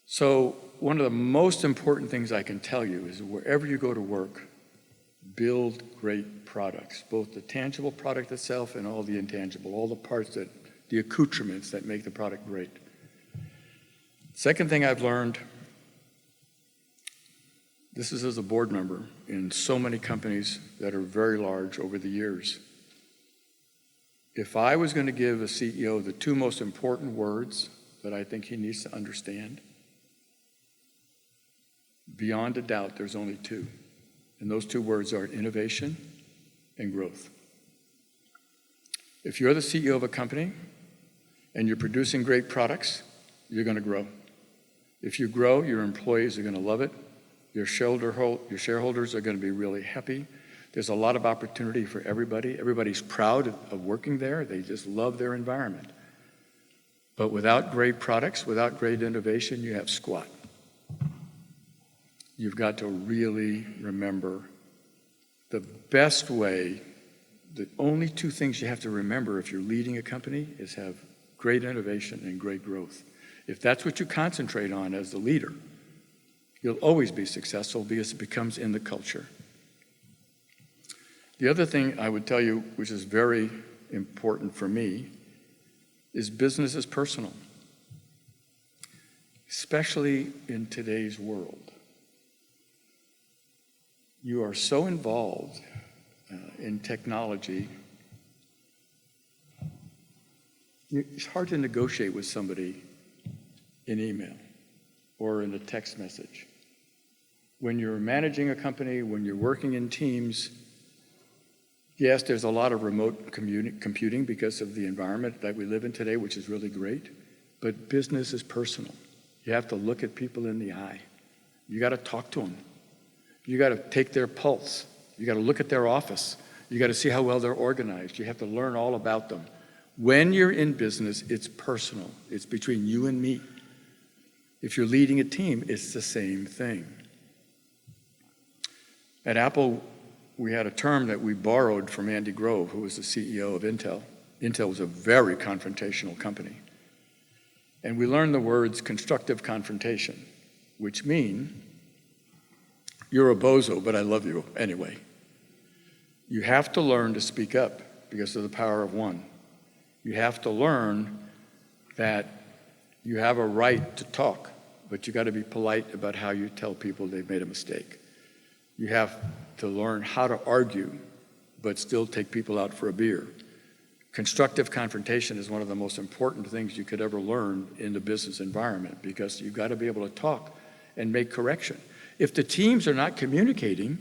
So one of the most important things I can tell you is wherever you go to work, build great products, both the tangible product itself and all the intangible, all the parts the accoutrements that make the product great. Second thing I've learned, this is as a board member in so many companies that are very large over the years. If I was going to give a CEO the 2 most important words that I think he needs to understand, beyond a doubt, there's only 2. And those 2 words are innovation and growth. If you're the CEO of a company and you're producing great products, you're going to grow. If you grow, your employees are going to love it. Your shareholders are going to be really happy. There's a lot of opportunity for everybody. Everybody's proud of working there. They just love their environment. But without great products, without great innovation, you have squat. You've got to really remember the best way, the only two things you have to remember if you're leading a company is have great innovation and great growth. If that's what you concentrate on as the leader, you'll always be successful because it becomes in the culture. The other thing I would tell you, which is very important for me, is business is personal, especially in today's world. You are so involved in technology, it's hard to negotiate with somebody in email or in a text message. When you're managing a company, when you're working in teams, yes, there's a lot of remote computing because of the environment that we live in today, which is really great, but business is personal. You have to look at people in the eye. You got to talk to them. You got to take their pulse. You got to look at their office. You got to see how well they're organized. You have to learn all about them. When you're in business, it's personal. It's between you and me. If you're leading a team, it's the same thing. At Apple, we had a term that we borrowed from Andy Grove, who was the CEO of Intel. Intel was a very confrontational company. And we learned the words constructive confrontation, which mean you're a bozo, but I love you anyway. You have to learn to speak up because of the power of one. You have to learn that you have a right to talk, but you got to be polite about how you tell people they've made a mistake. You have to learn how to argue, but still take people out for a beer. Constructive confrontation is one of the most important things you could ever learn in the business environment because you've got to be able to talk and make correction. If the teams are not communicating,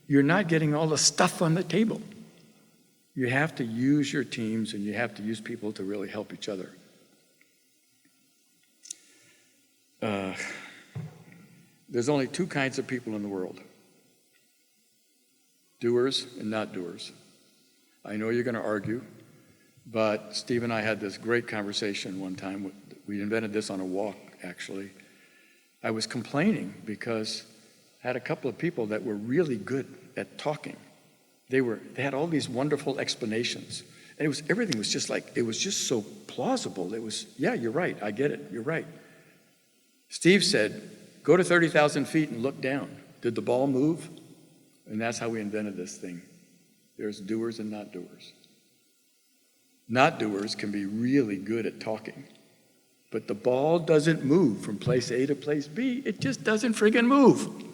you're not getting all the stuff on the table. You have to use your teams and you have to use people to really help each other. There's only two kinds of people in the world. Doers and not doers. I know you're going to argue, but Steve and I had this great conversation one time. We invented this on a walk, actually. I was complaining because I had a couple of people that were really good at talking. They had all these wonderful explanations. And everything was just like, it was just so plausible. It was, yeah, you're right, I get it, you're right. Steve said, go to 30,000 feet and look down. Did the ball move? And that's how we invented this thing. There's doers and not doers. Not doers can be really good at talking, but the ball doesn't move from place A to place B. It just doesn't friggin' move.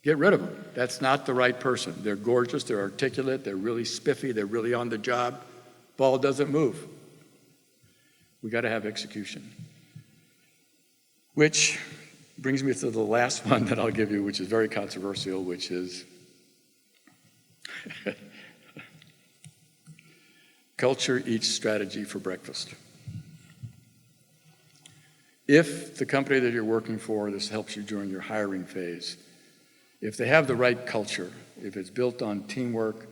Get rid of them. That's not the right person. They're gorgeous, they're articulate, they're really spiffy, they're really on the job. Ball doesn't move. We got to have execution. Which brings me to the last one that I'll give you, which is very controversial, which is culture eats strategy for breakfast. If the company that you're working for, this helps you during your hiring phase, if they have the right culture, if it's built on teamwork,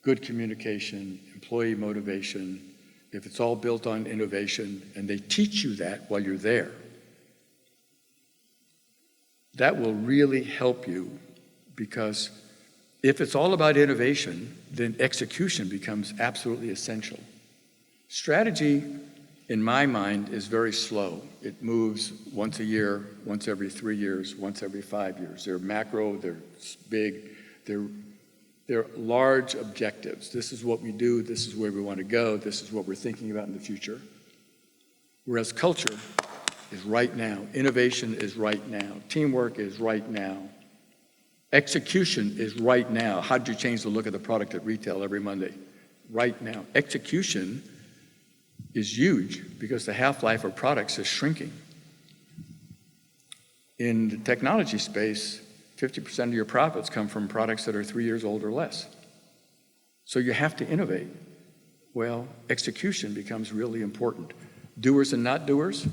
good communication, employee motivation, if it's all built on innovation, and they teach you that while you're there, that will really help you because if it's all about innovation, then execution becomes absolutely essential. Strategy, in my mind, is very slow. It moves once a year, once every 3 years, once every 5 years. They're macro, they're big, they're large objectives. This is what we do, this is where we want to go, this is what we're thinking about in the future. Whereas culture is right now. Innovation is right now. Teamwork is right now. Execution is right now. How do you change the look of the product at retail every Monday? Right now. Execution is huge because the half-life of products is shrinking. In the technology space, 50% of your profits come from products that are 3 years old or less. So you have to innovate. Well, execution becomes really important. Doers and not doers,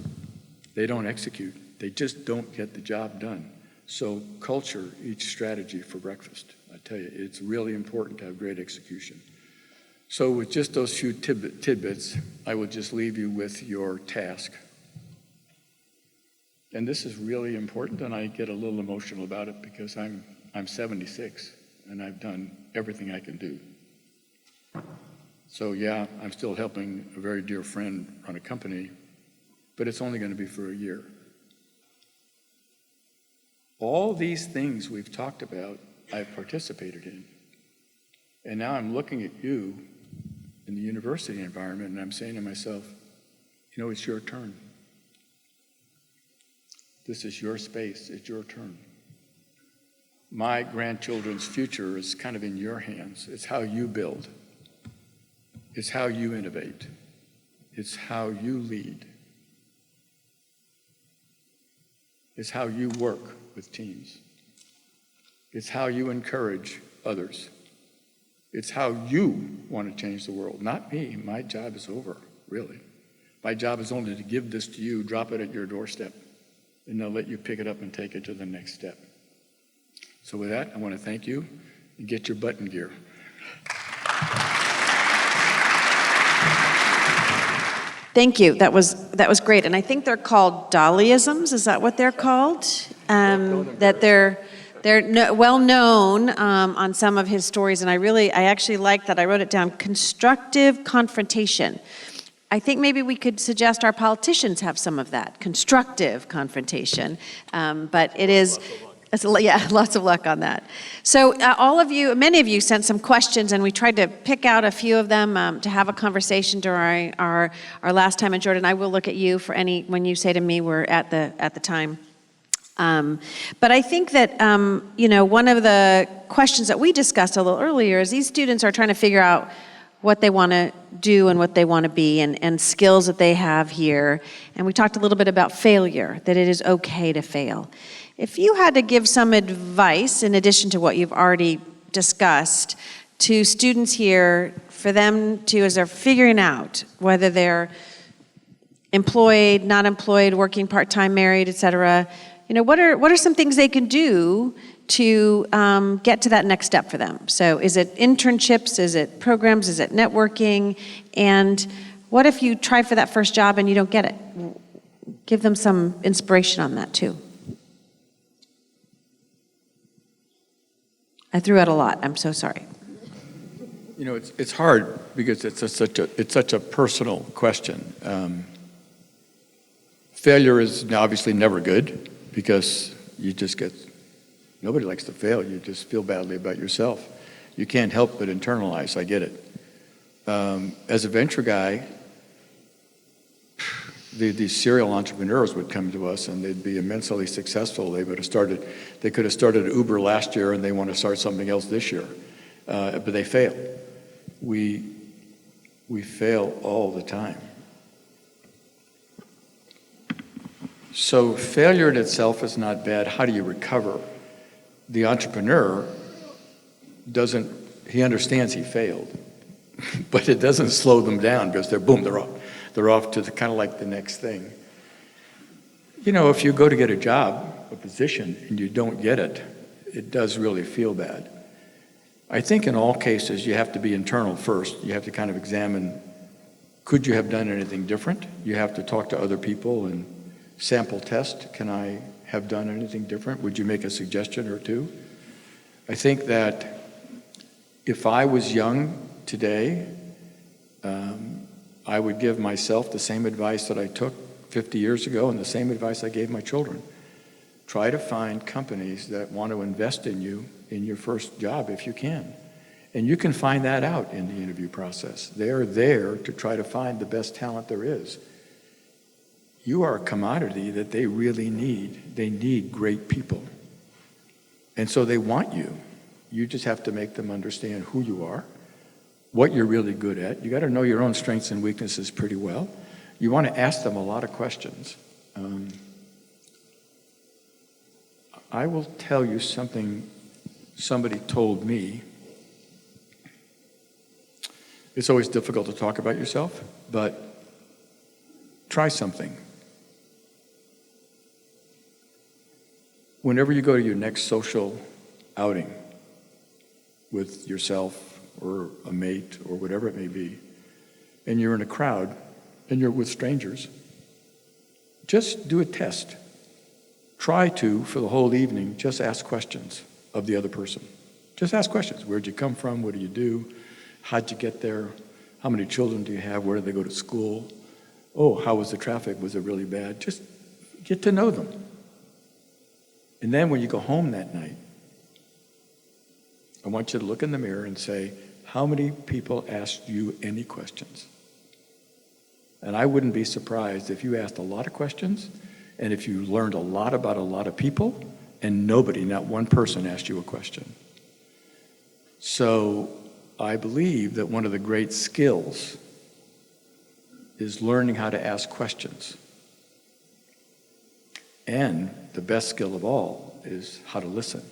they don't execute. They just don't get the job done. So culture eats strategy for breakfast. I tell you, it's really important to have great execution. So with just those few tidbits, I will just leave you with your task. And this is really important, and I get a little emotional about it because I'm 76, and I've done everything I can do. So yeah, I'm still helping a very dear friend run a company, but it's only going to be for a year. All these things we've talked about, I've participated in. And now I'm looking at you in the university environment, and I'm saying to myself, you know, it's your turn. This is your space, it's your turn. My grandchildren's future is kind of in your hands. It's how you build. It's how you innovate. It's how you lead. It's how you work with teams. It's how you encourage others. It's how you want to change the world, not me. My job is over, really. My job is only to give this to you, drop it at your doorstep, and they'll let you pick it up and take it to the next step. So with that, I want to thank you and get your button gear. Thank you. That was great. And I think they're called Daliisms. Is that what they're called? That they're well known on some of his stories. And I actually like that. I wrote it down. Constructive confrontation. I think maybe we could suggest our politicians have some of that constructive confrontation. But it is. Yeah, lots of luck on that. So many of you sent some questions, and we tried to pick out a few of them to have a conversation during our last time in Jordan. I will look at you for any, when you say to me we're at the time. But I think that, one of the questions that we discussed a little earlier is these students are trying to figure out what they want to do and what they want to be and skills that they have here. And we talked a little bit about failure, that it is okay to fail. If you had to give some advice, in addition to what you've already discussed, to students here, for them to, as they're figuring out whether they're employed, not employed, working part-time, married, et cetera, what are some things they can do to get to that next step for them? So is it internships? Is it programs? Is it networking? And what if you try for that first job and you don't get it? Give them some inspiration on that too. I threw out a lot. I'm so sorry. It's hard because it's such a personal question. Failure is obviously never good because nobody likes to fail. You just feel badly about yourself. You can't help but internalize. I get it. As a venture guy, these serial entrepreneurs would come to us and they'd be immensely successful. They could have started Uber last year and they want to start something else this year, but they fail. We fail all the time. So failure in itself is not bad. How do you recover? The entrepreneur he understands he failed, but it doesn't slow them down because they're off to kind of like the next thing. If you go to get a job, a position, and you don't get it, it does really feel bad. I think in all cases, you have to be internal first. You have to kind of examine, could you have done anything different? You have to talk to other people and sample test. Can I have done anything different? Would you make a suggestion or two? I think that if I was young today, I would give myself the same advice that I took 50 years ago and the same advice I gave my children. Try to find companies that want to invest in you in your first job if you can. And you can find that out in the interview process. They're there to try to find the best talent there is. You are a commodity that they really need. They need great people. And so they want you. You just have to make them understand who you are, what you're really good at. You got to know your own strengths and weaknesses pretty well. You want to ask them a lot of questions. I will tell you something somebody told me. It's always difficult to talk about yourself, but try something. Whenever you go to your next social outing with yourself or a mate or whatever it may be, and you're in a crowd and you're with strangers, just do a test. Try to, for the whole evening, just ask questions of the other person. Just ask questions. Where'd you come from? What do you do? How'd you get there? How many children do you have? Where do they go to school? Oh, how was the traffic? Was it really bad? Just get to know them. And then when you go home that night, I want you to look in the mirror and say, how many people asked you any questions? And I wouldn't be surprised if you asked a lot of questions and if you learned a lot about a lot of people and nobody, not one person, asked you a question. So I believe that one of the great skills is learning how to ask questions. And the best skill of all is how to listen.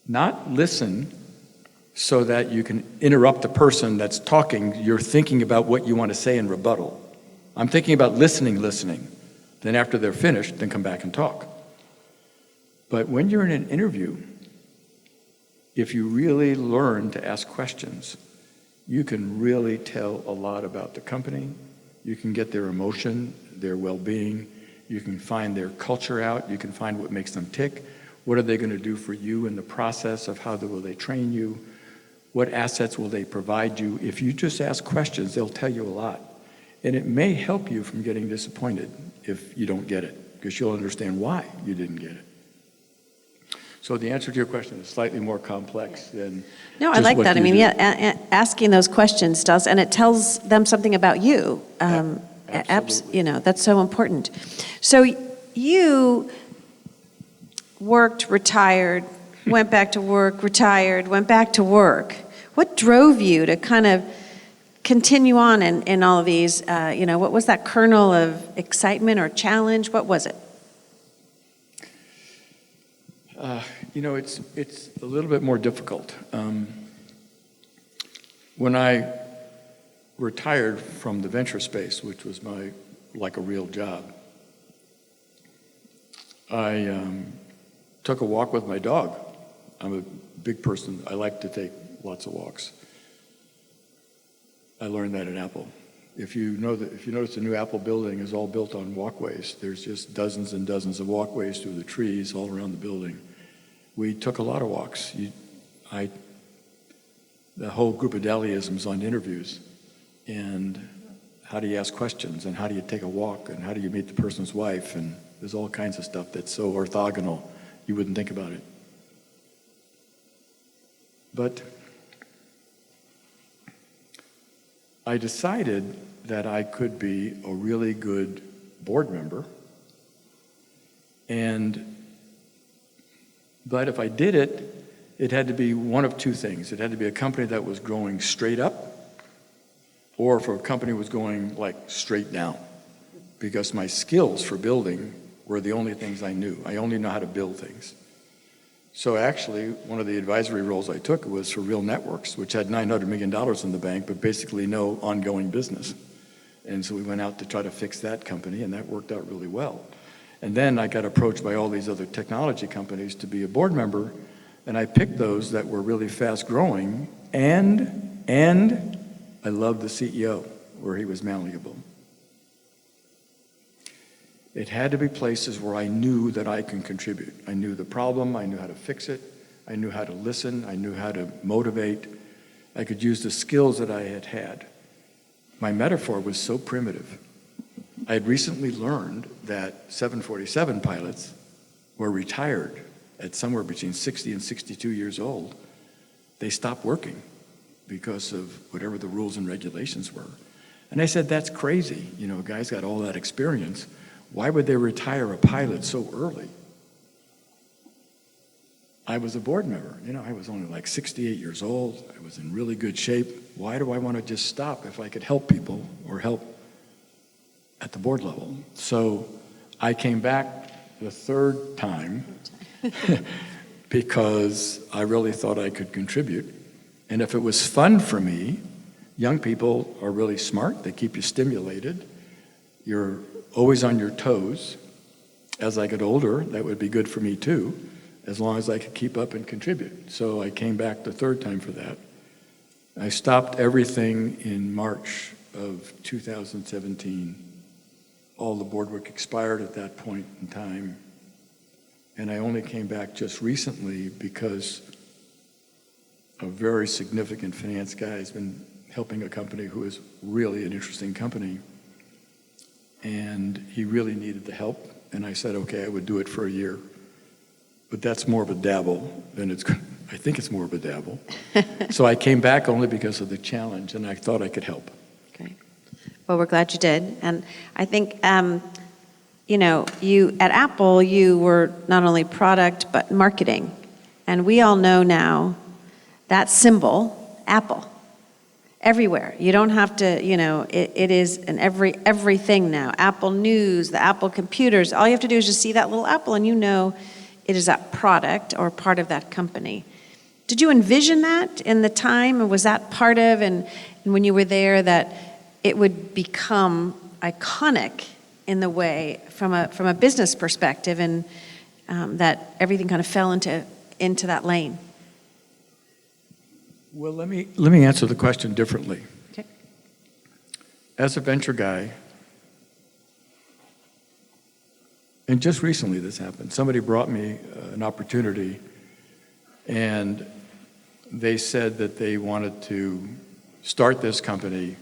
Not listen so that you can interrupt the person that's talking. You're thinking about what you want to say in rebuttal. I'm thinking about listening. Then after they're finished, then come back and talk. But when you're in an interview, if you really learn to ask questions, you can really tell a lot about the company. You can get their emotion, their well-being. You can find their culture out. You can find what makes them tick. What are they going to do for you in the process of will they train you? What assets will they provide you? If you just ask questions, they'll tell you a lot. And it may help you from getting disappointed if you don't get it, because you'll understand why you didn't get it. So the answer to your question is slightly more complex than No, I like that. I mean, asking those questions does, and it tells them something about you. Absolutely. That's so important. So you worked, retired, went back to work, retired, went back to work. What drove you to kind of continue on in all of these? What was that kernel of excitement or challenge? What was it? It's a little bit more difficult. When I retired from the venture space, which was like a real job, I took a walk with my dog. I'm a big person. I like to take lots of walks. I learned that at Apple. If you notice the new Apple building is all built on walkways. There's just dozens and dozens of walkways through the trees all around the building. We took a lot of walks. The whole group of Daliisms on interviews, and how do you ask questions, and how do you take a walk, and how do you meet the person's wife, and there's all kinds of stuff that's so orthogonal you wouldn't think about it. But I decided that I could be a really good board member, but if I did it, it had to be one of two things. It had to be a company that was growing straight up, or if a company was going straight down, because my skills for building were the only things I knew. I only know how to build things. So actually, one of the advisory roles I took was for Real Networks, which had $900 million in the bank, but basically no ongoing business. And so we went out to try to fix that company, and that worked out really well. And then I got approached by all these other technology companies to be a board member, and I picked those that were really fast growing, and I loved the CEO, where he was malleable. It had to be places where I knew that I can contribute. I knew the problem, I knew how to fix it, I knew how to listen, I knew how to motivate. I could use the skills that I had had. My metaphor was so primitive. I had recently learned that 747 pilots were retired at somewhere between 60 and 62 years old. They stopped working because of whatever the rules and regulations were. And I said, that's crazy. A guy's got all that experience. Why would they retire a pilot so early? I was a board member. I was only 68 years old. I was in really good shape. Why do I want to just stop if I could help people or help at the board level? So I came back the third time because I really thought I could contribute. And if it was fun for me, young people are really smart. They keep you stimulated. You're always on your toes. As I get older, that would be good for me too, as long as I could keep up and contribute. So I came back the third time for that. I stopped everything in March of 2017. All the board work expired at that point in time. And I only came back just recently because a very significant finance guy has been helping a company who is really an interesting company. And he really needed the help. And I said, okay, I would do it for a year. But that's more of a dabble than I think it's more of a dabble. So I came back only because of the challenge, and I thought I could help. Okay. Well, we're glad you did. And I think, you at Apple, you were not only product, but marketing. And we all know now that symbol, Apple, everywhere. You don't have to, it is in everything now. Apple News, the Apple computers, all you have to do is just see that little apple and it is that product or part of that company. Did you envision that in the time, or was that part of, and when you were there, that it would become iconic in the way, from a business perspective, and that everything kind of fell into that lane? Well, let me answer the question differently. Okay. As a venture guy, and just recently this happened, somebody brought me an opportunity, and they said that they wanted to start this company,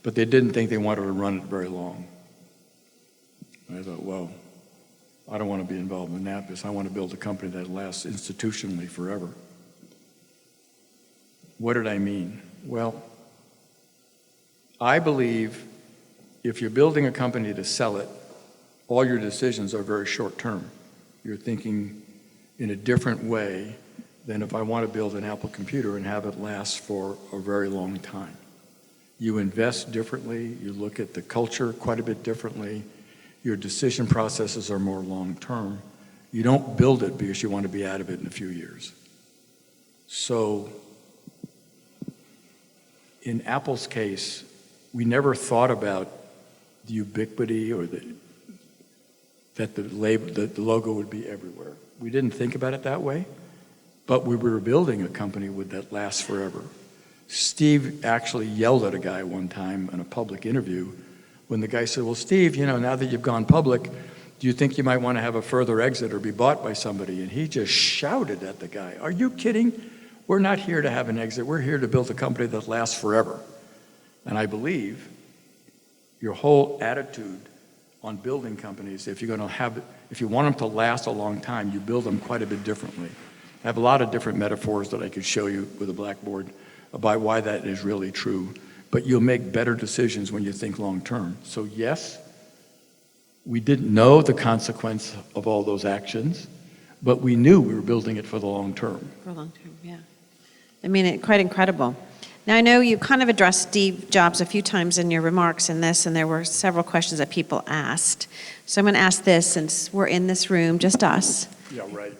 but they didn't think they wanted to run it very long. And I thought, well, I don't want to be involved in that because I want to build a company that lasts institutionally forever. What did I mean? Well, I believe if you're building a company to sell it, all your decisions are very short term. You're thinking in a different way than if I want to build an Apple computer and have it last for a very long time. You invest differently, you look at the culture quite a bit differently, your decision processes are more long term. You don't build it because you want to be out of it in a few years. So, in Apple's case, we never thought about the ubiquity or that the logo would be everywhere. We didn't think about it that way, but we were building a company that lasts forever. Steve actually yelled at a guy one time in a public interview when the guy said, well, Steve, now that you've gone public, do you think you might want to have a further exit or be bought by somebody? And he just shouted at the guy, are you kidding? We're not here to have an exit. We're here to build a company that lasts forever. And I believe your whole attitude on building companies, if you want them to last a long time, you build them quite a bit differently. I have a lot of different metaphors that I could show you with a blackboard about why that is really true. But you'll make better decisions when you think long term. So yes, we didn't know the consequence of all those actions, but we knew we were building it for the long term. For a long term, yeah. I mean, it's quite incredible. Now, I know you kind of addressed Steve Jobs a few times in your remarks in this, and there were several questions that people asked. So I'm going to ask this, since we're in this room, just us. Yeah, right.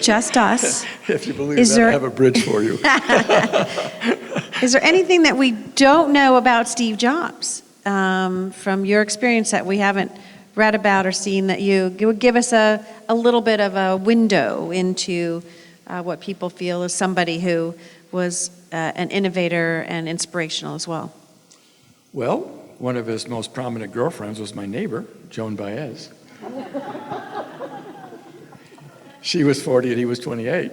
Just us. If you believe that, I have a bridge for you. Is there anything that we don't know about Steve Jobs from your experience that we haven't read about or seen, that you would give us a little bit of a window into what people feel as somebody who was an innovator and inspirational as well? Well, one of his most prominent girlfriends was my neighbor, Joan Baez. She was 40 and he was 28,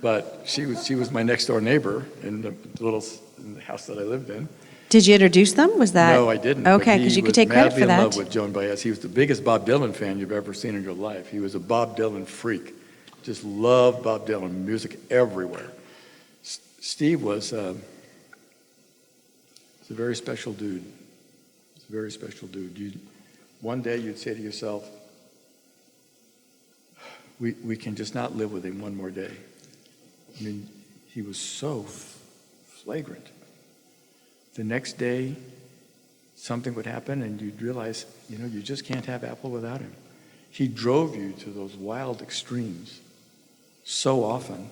but she was my next door neighbor in the house that I lived in. Did you introduce them? Was that? No, I didn't. Okay, because you could take credit for He was madly in that. love with Joan Baez. He was the biggest Bob Dylan fan you've ever seen in your life. He was a Bob Dylan freak. Just loved Bob Dylan, music everywhere. Steve was a very special dude. He's a very special dude. One day you'd say to yourself, we can just not live with him one more day. I mean, he was so flagrant. The next day, something would happen and you'd realize, you just can't have Apple without him. He drove you to those wild extremes so often,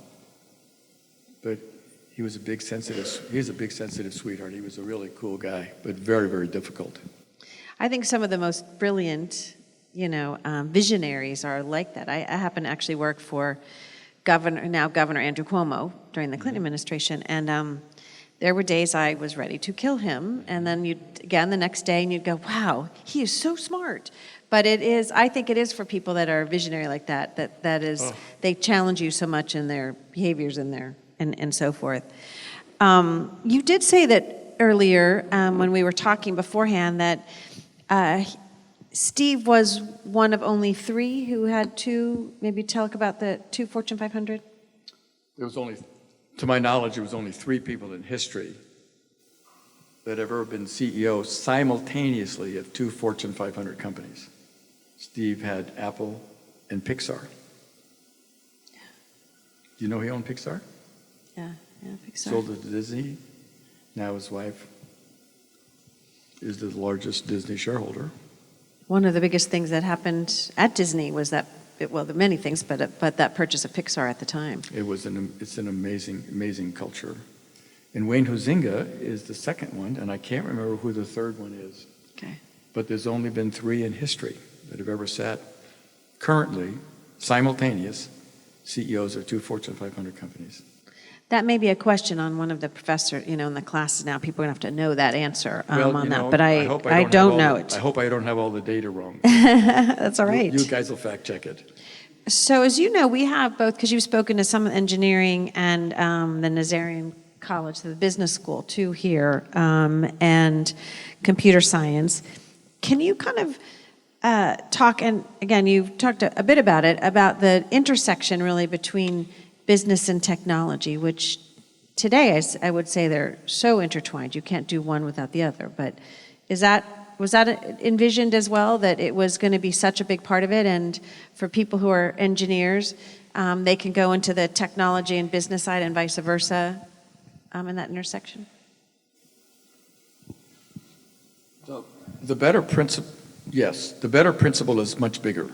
but He's a big sensitive sweetheart. He was a really cool guy, but very, very difficult. I think some of the most brilliant, visionaries are like that. I happen to actually work for Governor Andrew Cuomo during the Clinton administration, and there were days I was ready to kill him, and then the next day, and you'd go, wow, he is so smart. But I think it is for people that are visionary like that they challenge you so much in their behaviors and so forth. You did say that earlier when we were talking beforehand that Steve was one of only 3 who had maybe tell about the 2 Fortune 500? To my knowledge, there was only 3 people in history that have ever been CEO simultaneously of 2 Fortune 500 companies. Steve had Apple and Pixar. Do you know he owned Pixar? Yeah, Pixar. Sold it to Disney. Now his wife is the largest Disney shareholder. One of the biggest things that happened at Disney was there are many things, but that purchase of Pixar at the time. It's an amazing culture. And Wayne Huizenga is the second one, and I can't remember who the third one is. Okay. But there's only been 3 in history that have ever sat currently simultaneous CEOs of 2 Fortune 500 companies. That may be a question on one of the professors, in the classes now. People are going to have to know that answer on that, but I don't know it. I hope I don't have all the data wrong. That's all right. You guys will fact check it. So as you know, we have both, because you've spoken to some engineering and the Nazarian College, the business school too here, and computer science. Can you kind of talk, and again, you've talked a bit about it, about the intersection really between business and technology, which today I would say they're so intertwined. You can't do one without the other. But was that envisioned as well, that it was going to be such a big part of it? And for people who are engineers, they can go into the technology and business side and vice versa in that intersection? The better principle, yes, the better principle is much bigger.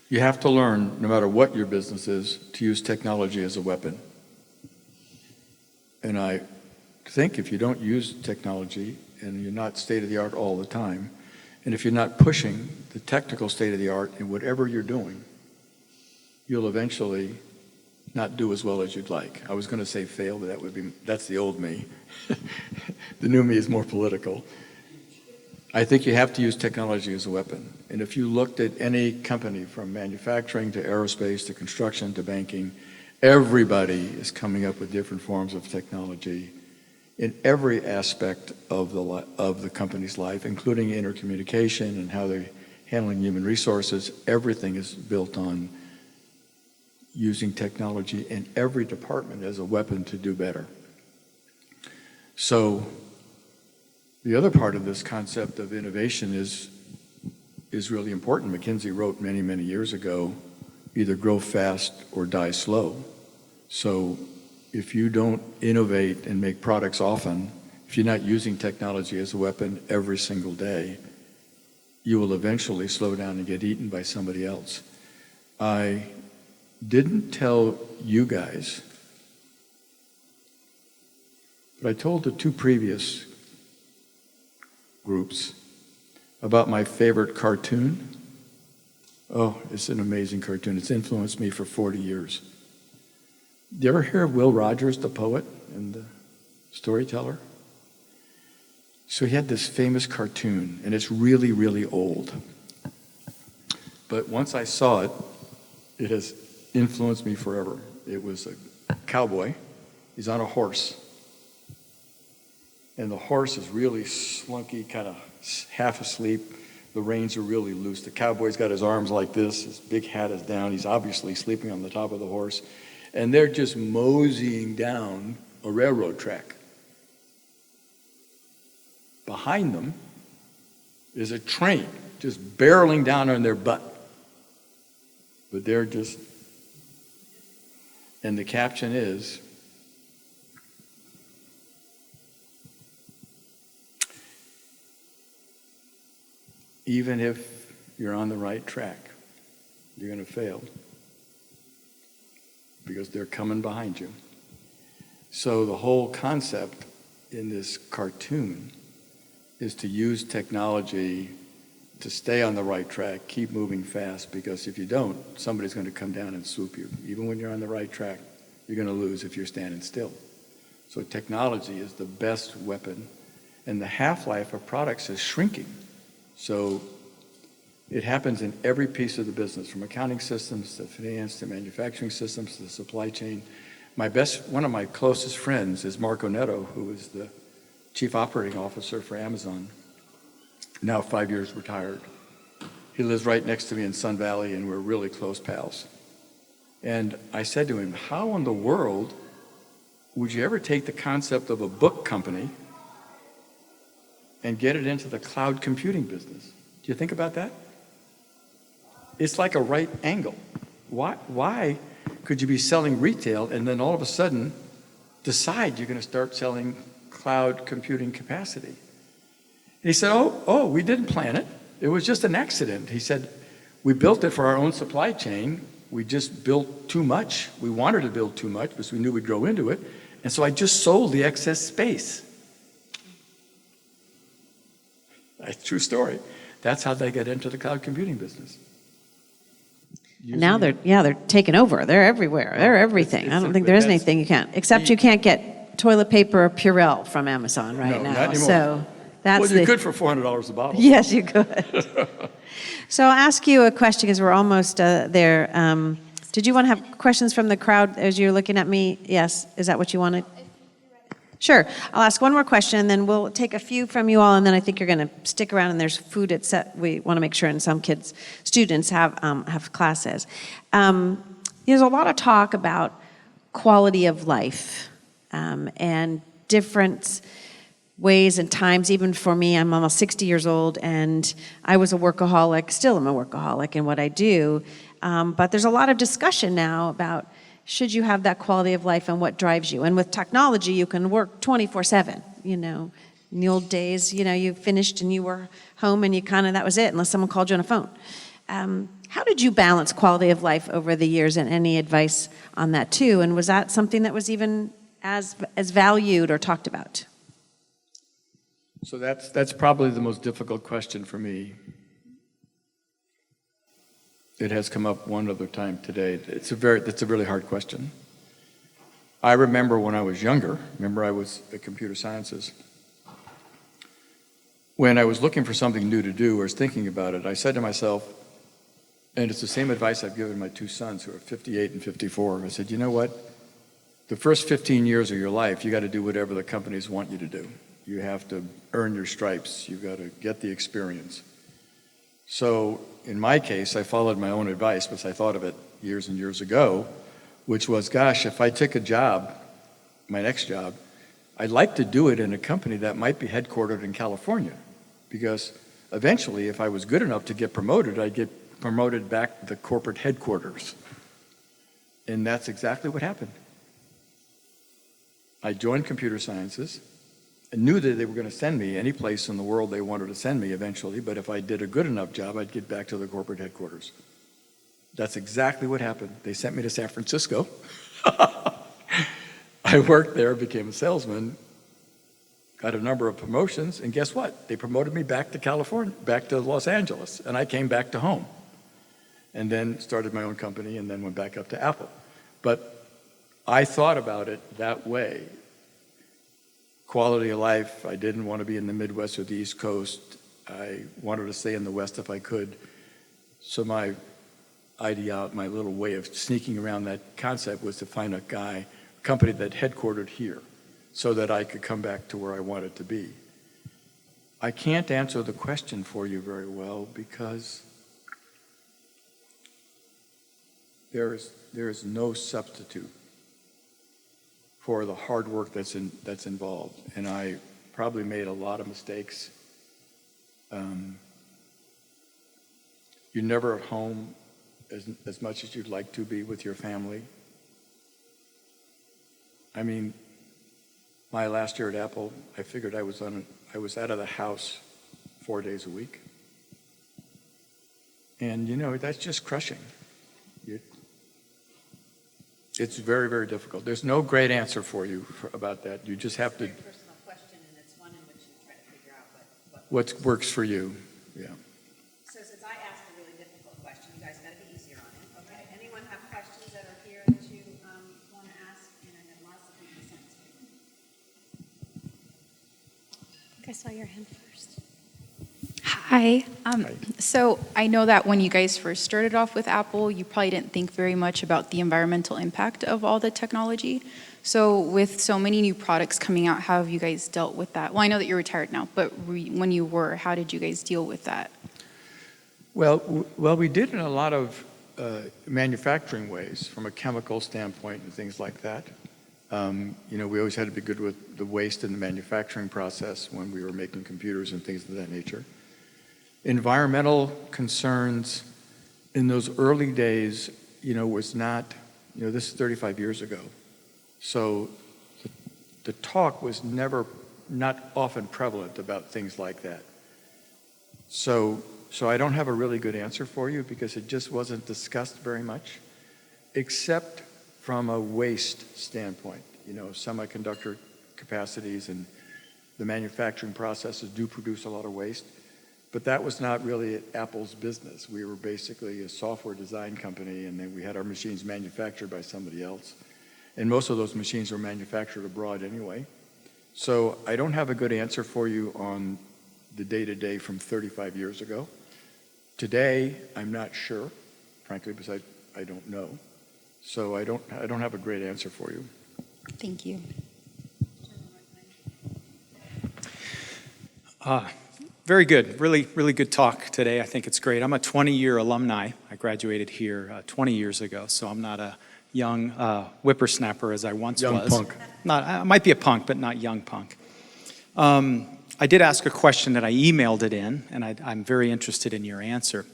You have to learn, no matter what your business is, to use technology as a weapon. And I think if you don't use technology and you're not state-of-the-art all the time, and if you're not pushing the technical state-of-the-art in whatever you're doing, you'll eventually not do as well as you'd like. I was going to say fail, but that's the old me. The new me is more political. I think you have to use technology as a weapon. And if you looked at any company from manufacturing to aerospace to construction to banking, everybody is coming up with different forms of technology in every aspect of the company's life, including intercommunication and how they're handling human resources. Everything is built on using technology in every department as a weapon to do better. So the other part of this concept of innovation is really important. McKinsey wrote many, many years ago, either grow fast or die slow. So if you don't innovate and make products often, if you're not using technology as a weapon every single day, you will eventually slow down and get eaten by somebody else. I didn't tell you guys, but I told the 2 previous groups about my favorite cartoon. Oh, it's an amazing cartoon. It's influenced me for 40 years. Did you ever hear of Will Rogers, the poet and the storyteller? So he had this famous cartoon, and it's really, really old. But once I saw it, it has influenced me forever. It was a cowboy. He's on a horse. And the horse is really slunky, kind of half asleep. The reins are really loose. The cowboy's got his arms like this. His big hat is down. He's obviously sleeping on the top of the horse. And they're just moseying down a railroad track. Behind them is a train just barreling down on their butt. But they're just... And the caption is, even if you're on the right track, you're going to fail. because they're coming behind you. So the whole concept in this cartoon is to use technology to stay on the right track, keep moving fast, because if you don't, somebody's going to come down and swoop you. Even when you're on the right track, you're going to lose if you're standing still. So technology is the best weapon, and the half-life of products is shrinking. So it happens in every piece of the business, from accounting systems to finance to manufacturing systems to the supply chain. One of my closest friends is Marco Netto, who is the chief operating officer for Amazon, now 5 years retired. He lives right next to me in Sun Valley, and we're really close pals. And I said to him, how in the world would you ever take the concept of a book company and get it into the cloud computing business? Do you think about that? It's like a right angle. Why could you be selling retail and then all of a sudden decide you're going to start selling cloud computing capacity? And he said, oh, we didn't plan it. It was just an accident. He said, we built it for our own supply chain. We just built too much. We wanted to build too much because we knew we'd grow into it. And so I just sold the excess space. That's a true story. That's how they get into the cloud computing business. Now they're taking over. They're everywhere. They're everything. I don't think there is anything you can't, except you can't get toilet paper or Purell from Amazon right now. Not anymore. So that's well, you could for $400 a bottle. Yes, you could. So I'll ask you a question because we're almost there. Did you want to have questions from the crowd as you're looking at me? Yes. Is that what you wanted? Sure. I'll ask one more question, and then we'll take a few from you all, and then I think you're going to stick around, and there's food at set. We want to make sure, and some students have classes. There's a lot of talk about quality of life and different ways and times. Even for me, I'm almost 60 years old, and I was a workaholic, still am a workaholic in what I do, but there's a lot of discussion now about should you have that quality of life and what drives you. And with technology, you can work 24/7, In the old days, you finished and you were home and that was it, unless someone called you on a phone. How did you balance quality of life over the years, and any advice on that too? And was that something that was even as valued or talked about? So that's probably the most difficult question for me. It has come up one other time today. That's a really hard question. I remember when I was younger, I was at computer sciences. When I was looking for something new to do or was thinking about it, I said to myself, and it's the same advice I've given my two sons who are 58 and 54, I said, you know what? The first 15 years of your life, you got to do whatever the companies want you to do. You have to earn your stripes. You've got to get the experience. So in my case, I followed my own advice because I thought of it years and years ago, which was, gosh, if I took a job, my next job, I'd like to do it in a company that might be headquartered in California, because eventually, if I was good enough to get promoted, I'd get promoted back to the corporate headquarters. And that's exactly what happened. I joined computer sciences. I knew that they were going to send me any place in the world they wanted to send me eventually, but if I did a good enough job, I'd get back to the corporate headquarters. That's exactly what happened. They sent me to San Francisco. I worked there, became a salesman, got a number of promotions, and guess what? They promoted me back to California, back to Los Angeles, and I came back to home. And then started my own company and then went back up to Apple. But I thought about it that way. Quality of life, I didn't want to be in the Midwest or the East Coast. I wanted to stay in the West if I could. So my little way of sneaking around that concept was to find a company that headquartered here so that I could come back to where I wanted to be. I can't answer the question for you very well because there is no substitute for the hard work that's involved. And I probably made a lot of mistakes. You're never at home as much as you'd like to be with your family. I mean, my last year at Apple, I figured I was out of the house 4 days a week. And that's just crushing. It's very, very difficult. There's no great answer for you about that. You just have to. It's a very personal question, and it's one in which you try to figure out What works for you. Yeah. So since I asked a really difficult question, you guys got to be easier on it. Okay. Anyone have questions that are here that you want to ask? And I know lots of people sent to me. I think I saw your hand first. Hi. Hi. So I know that when you guys first started off with Apple, you probably didn't think very much about the environmental impact of all the technology. So with so many new products coming out, how have you guys dealt with that? Well, I know that you're retired now, but when you were, how did you guys deal with that? Well, we did in a lot of manufacturing ways, from a chemical standpoint and things like that. We always had to be good with the waste in the manufacturing process when we were making computers and things of that nature. Environmental concerns in those early days, was not, this is 35 years ago. So the talk was not often prevalent about things like that. So I don't have a really good answer for you because it just wasn't discussed very much, except from a waste standpoint. Semiconductor capacities and the manufacturing processes do produce a lot of waste, but that was not really Apple's business. We were basically a software design company, and then we had our machines manufactured by somebody else. And most of those machines were manufactured abroad anyway. So I don't have a good answer for you on the day-to-day from 35 years ago. Today, I'm not sure, frankly, because I don't know. So I don't have a great answer for you. Thank you. Very good. Really, really good talk today. I think it's great. I'm a 20-year alumni. I graduated here 20 years ago, so I'm not a young whippersnapper as I once Young was. punk. I might be a punk, but not young punk. I did ask a question that I emailed it in, and I'm very interested in your answer.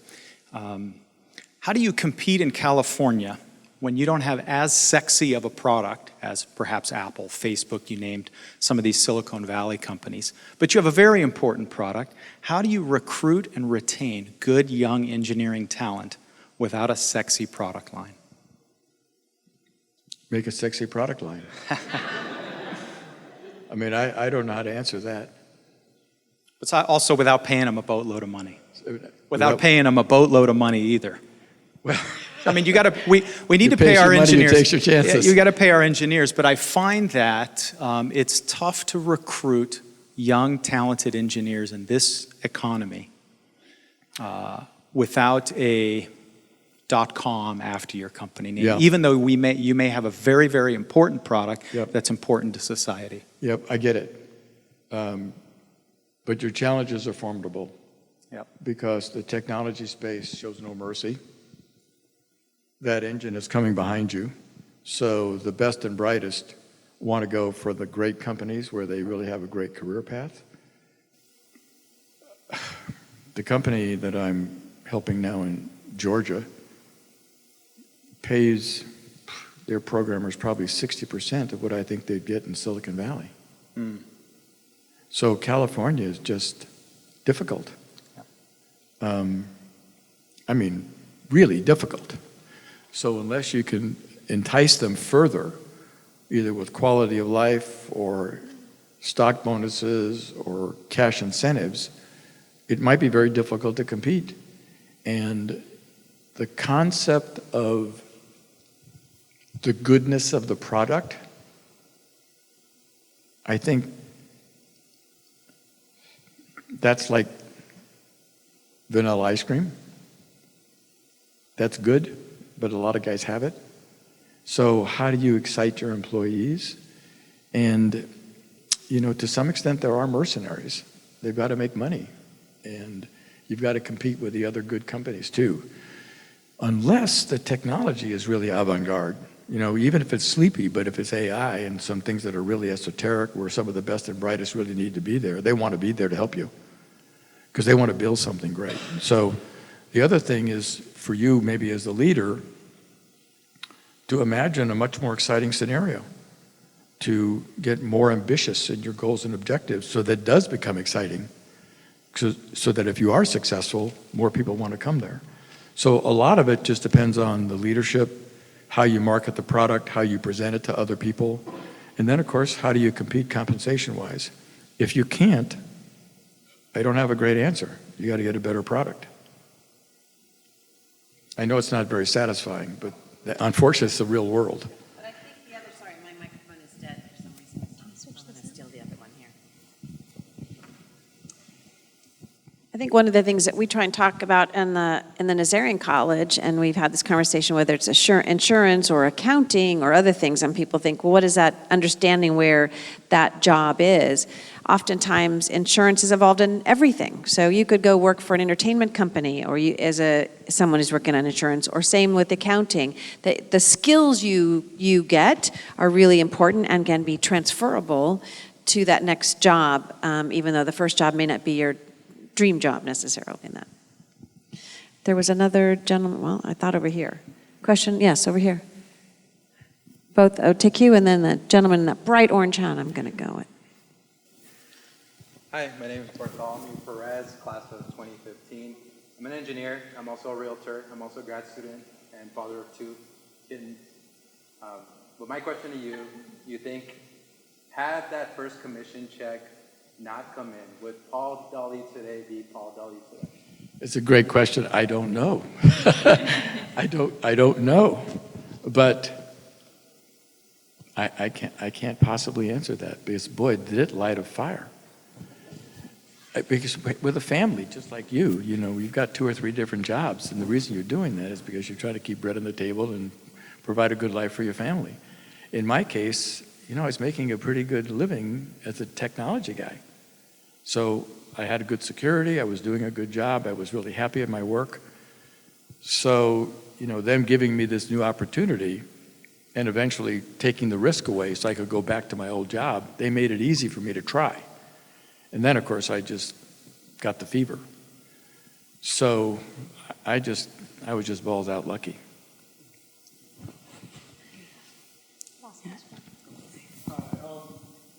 How do you compete in California when you don't have as sexy of a product as perhaps Apple, Facebook, you named some of these Silicon Valley companies, but you have a very important product? How do you recruit and retain good young engineering talent without a sexy product line? Make a sexy product line. I don't know how to answer that. But also without paying them a boatload of money. Without paying them a boatload of money either. Well, we need to pay our engineers. You take your chances. You got to pay our engineers, but I find that it's tough to recruit young, talented engineers in this economy without a .com after your company name, Yeah. even though you may have a very, very important product Yep. that's important to society. Yep, I get it. But your challenges are formidable. Yep. Because the technology space shows no mercy. That engine is coming behind you. So the best and brightest want to go for the great companies where they really have a great career path. The company that I'm helping now in Georgia pays their programmers probably 60% of what I think they'd get in Silicon Valley. Mm. So California is just difficult. Really difficult. So unless you can entice them further, either with quality of life or stock bonuses or cash incentives, it might be very difficult to compete. And the concept of the goodness of the product, I think that's like vanilla ice cream. That's good, but a lot of guys have it. So how do you excite your employees? And, to some extent, there are mercenaries. They've got to make money. And you've got to compete with the other good companies, too. Unless the technology is really avant-garde. Even if it's sleepy, but if it's AI and some things that are really esoteric where some of the best and brightest really need to be there, they want to be there to help you because they want to build something great. So the other thing is for you, maybe as the leader, to imagine a much more exciting scenario, to get more ambitious in your goals and objectives so that it does become exciting, so that if you are successful, more people want to come there. So a lot of it just depends on the leadership, how you market the product, how you present it to other people, and then, of course, how do you compete compensation-wise? If you can't, I don't have a great answer. You got to get a better product. I know it's not very satisfying, but unfortunately, it's the real world. But I think the other, sorry, my microphone is dead for some reason. I'm going to steal the other one here. I think one of the things that we try and talk about in the Nazarian College, and we've had this conversation, whether it's insurance or accounting or other things, and people think, well, what is that understanding where that job is? Oftentimes, insurance is involved in everything. So you could go work for an entertainment company, or you as someone who's working on insurance, or same with accounting. The skills you get are really important and can be transferable to that next job, even though the first job may not be your dream job necessarily in that. There was another gentleman, well, I thought over here. Question, yes, over here. Both, I'll take you, and then the gentleman in that bright orange hat I'm going to go with. Hi, my name is Bartholomew Perez, class of 2015. I'm an engineer. I'm also a realtor. I'm also a grad student and father of 2 kittens. But my question to you, you think, had that first commission check not come in, would Paul Dali today be Paul Dali today? It's a great question. I don't know. I don't know. But I can't possibly answer that, because boy, did it light a fire. Because with a family just like you know, you've got 2 or 3 different jobs, and the reason you're doing that is because you're trying to keep bread on the table and provide a good life for your family. In my case, you know, I was making a pretty good living as a technology guy. So I had a good security, I was doing a good job, I was really happy at my work. So, you know, them giving me this new opportunity and eventually taking the risk away so I could go back to my old job, they made it easy for me to try. And then, of course, I just got the fever. So I was just balls out lucky.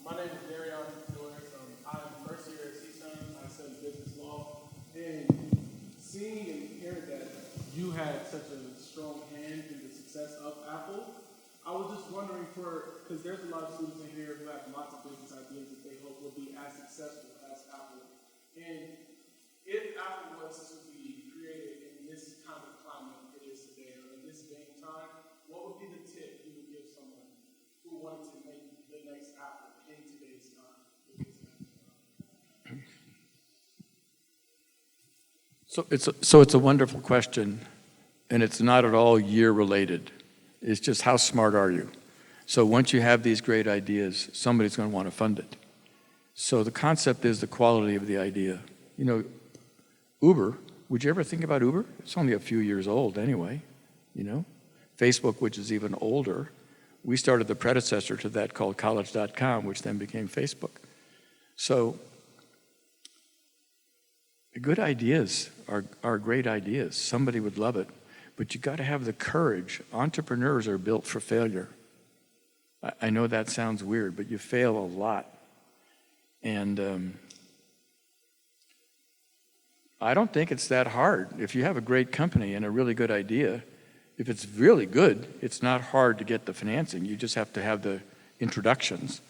My name is Darion Flores. I'm first year at CSUN. I study business law. And seeing and hearing that you had such a strong hand in the success of Apple, I was just wondering because there's a lot of students in here who have lots of business ideas that they hope will be as successful as Apple. And if Apple was to be created in this kind of climate it is today, or in this day and time, what would be the tip you would give someone who wanted to make the next Apple in today's time? So it's a wonderful question, and it's not at all year related. It's just how smart are you? So once you have these great ideas, somebody's going to want to fund it. So the concept is the quality of the idea. You know, Uber, would you ever think about Uber? It's only a few years old anyway, you know? Facebook, which is even older, we started the predecessor to that called college.com, which then became Facebook. So good ideas are great ideas. Somebody would love it, but you got to have the courage. Entrepreneurs are built for failure. I know that sounds weird, but you fail a lot. And I don't think it's that hard. If you have a great company and a really good idea, if it's really good, it's not hard to get the financing. You just have to have the introductions.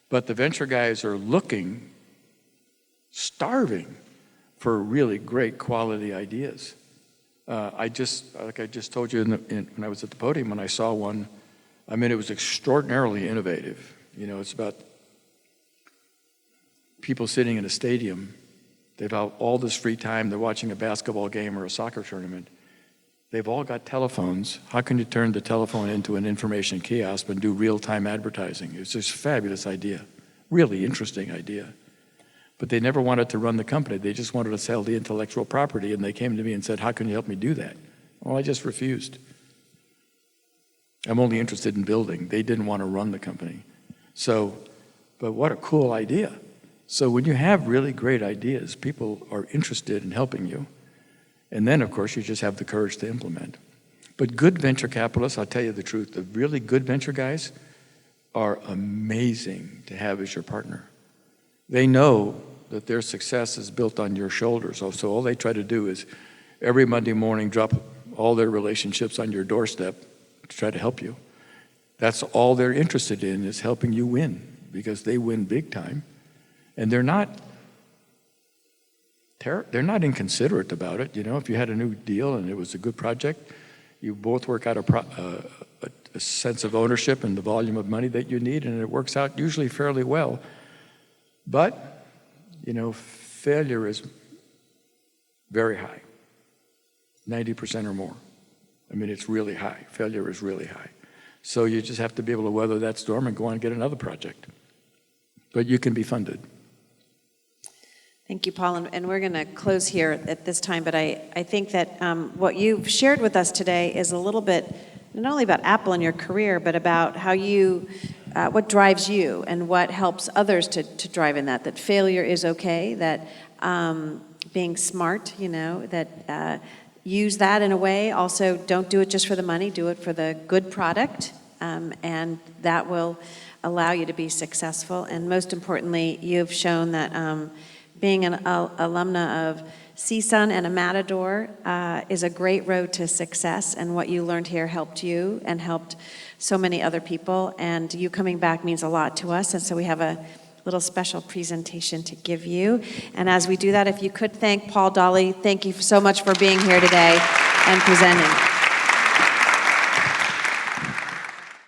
But the venture guys are looking, starving for really great quality ideas. Like I just told you when I was at the podium, when I saw one, I mean, it was extraordinarily innovative. You know, it's about people sitting in a stadium. They've all this free time. They're watching a basketball game or a soccer tournament. They've all got telephones. How can you turn the telephone into an information kiosk and do real-time advertising? It's just a fabulous idea, really interesting idea. But they never wanted to run the company. They just wanted to sell the intellectual property, and they came to me and said, how can you help me do that? Well, I just refused. I'm only interested in building. They didn't want to run the company. So, but what a cool idea. So when you have really great ideas, people are interested in helping you. And then, of course, you just have the courage to implement. But good venture capitalists, I'll tell you the truth, the really good venture guys are amazing to have as your partner. They know that their success is built on your shoulders. So all they try to do is every Monday morning drop all their relationships on your doorstep, to try to help you. That's all they're interested in, is helping you win, because they win big time. And they're not inconsiderate about it. You know, if you had a new deal and it was a good project, you both work out a sense of ownership and the volume of money that you need, and it works out usually fairly well. But, you know, failure is very high, 90% or more. I mean, it's really high. Failure is really high. So you just have to be able to weather that storm and go on and get another project. But you can be funded. Thank you, Paul, and we're going to close here at this time, but I think that what you've shared with us today is a little bit, not only about Apple and your career, but about how you, what drives you and what helps others to drive in that failure is okay, that being smart, you know, that use that in a way. Also, don't do it just for the money, do it for the good product, and that will allow you to be successful. And most importantly, you've shown that being an alumna of CSUN and a Matador is a great road to success, and what you learned here helped you and helped so many other people, and you coming back means a lot to us, and so we have a little special presentation to give you. And as we do that, if you could thank Paul Dali, thank you so much for being here today and presenting.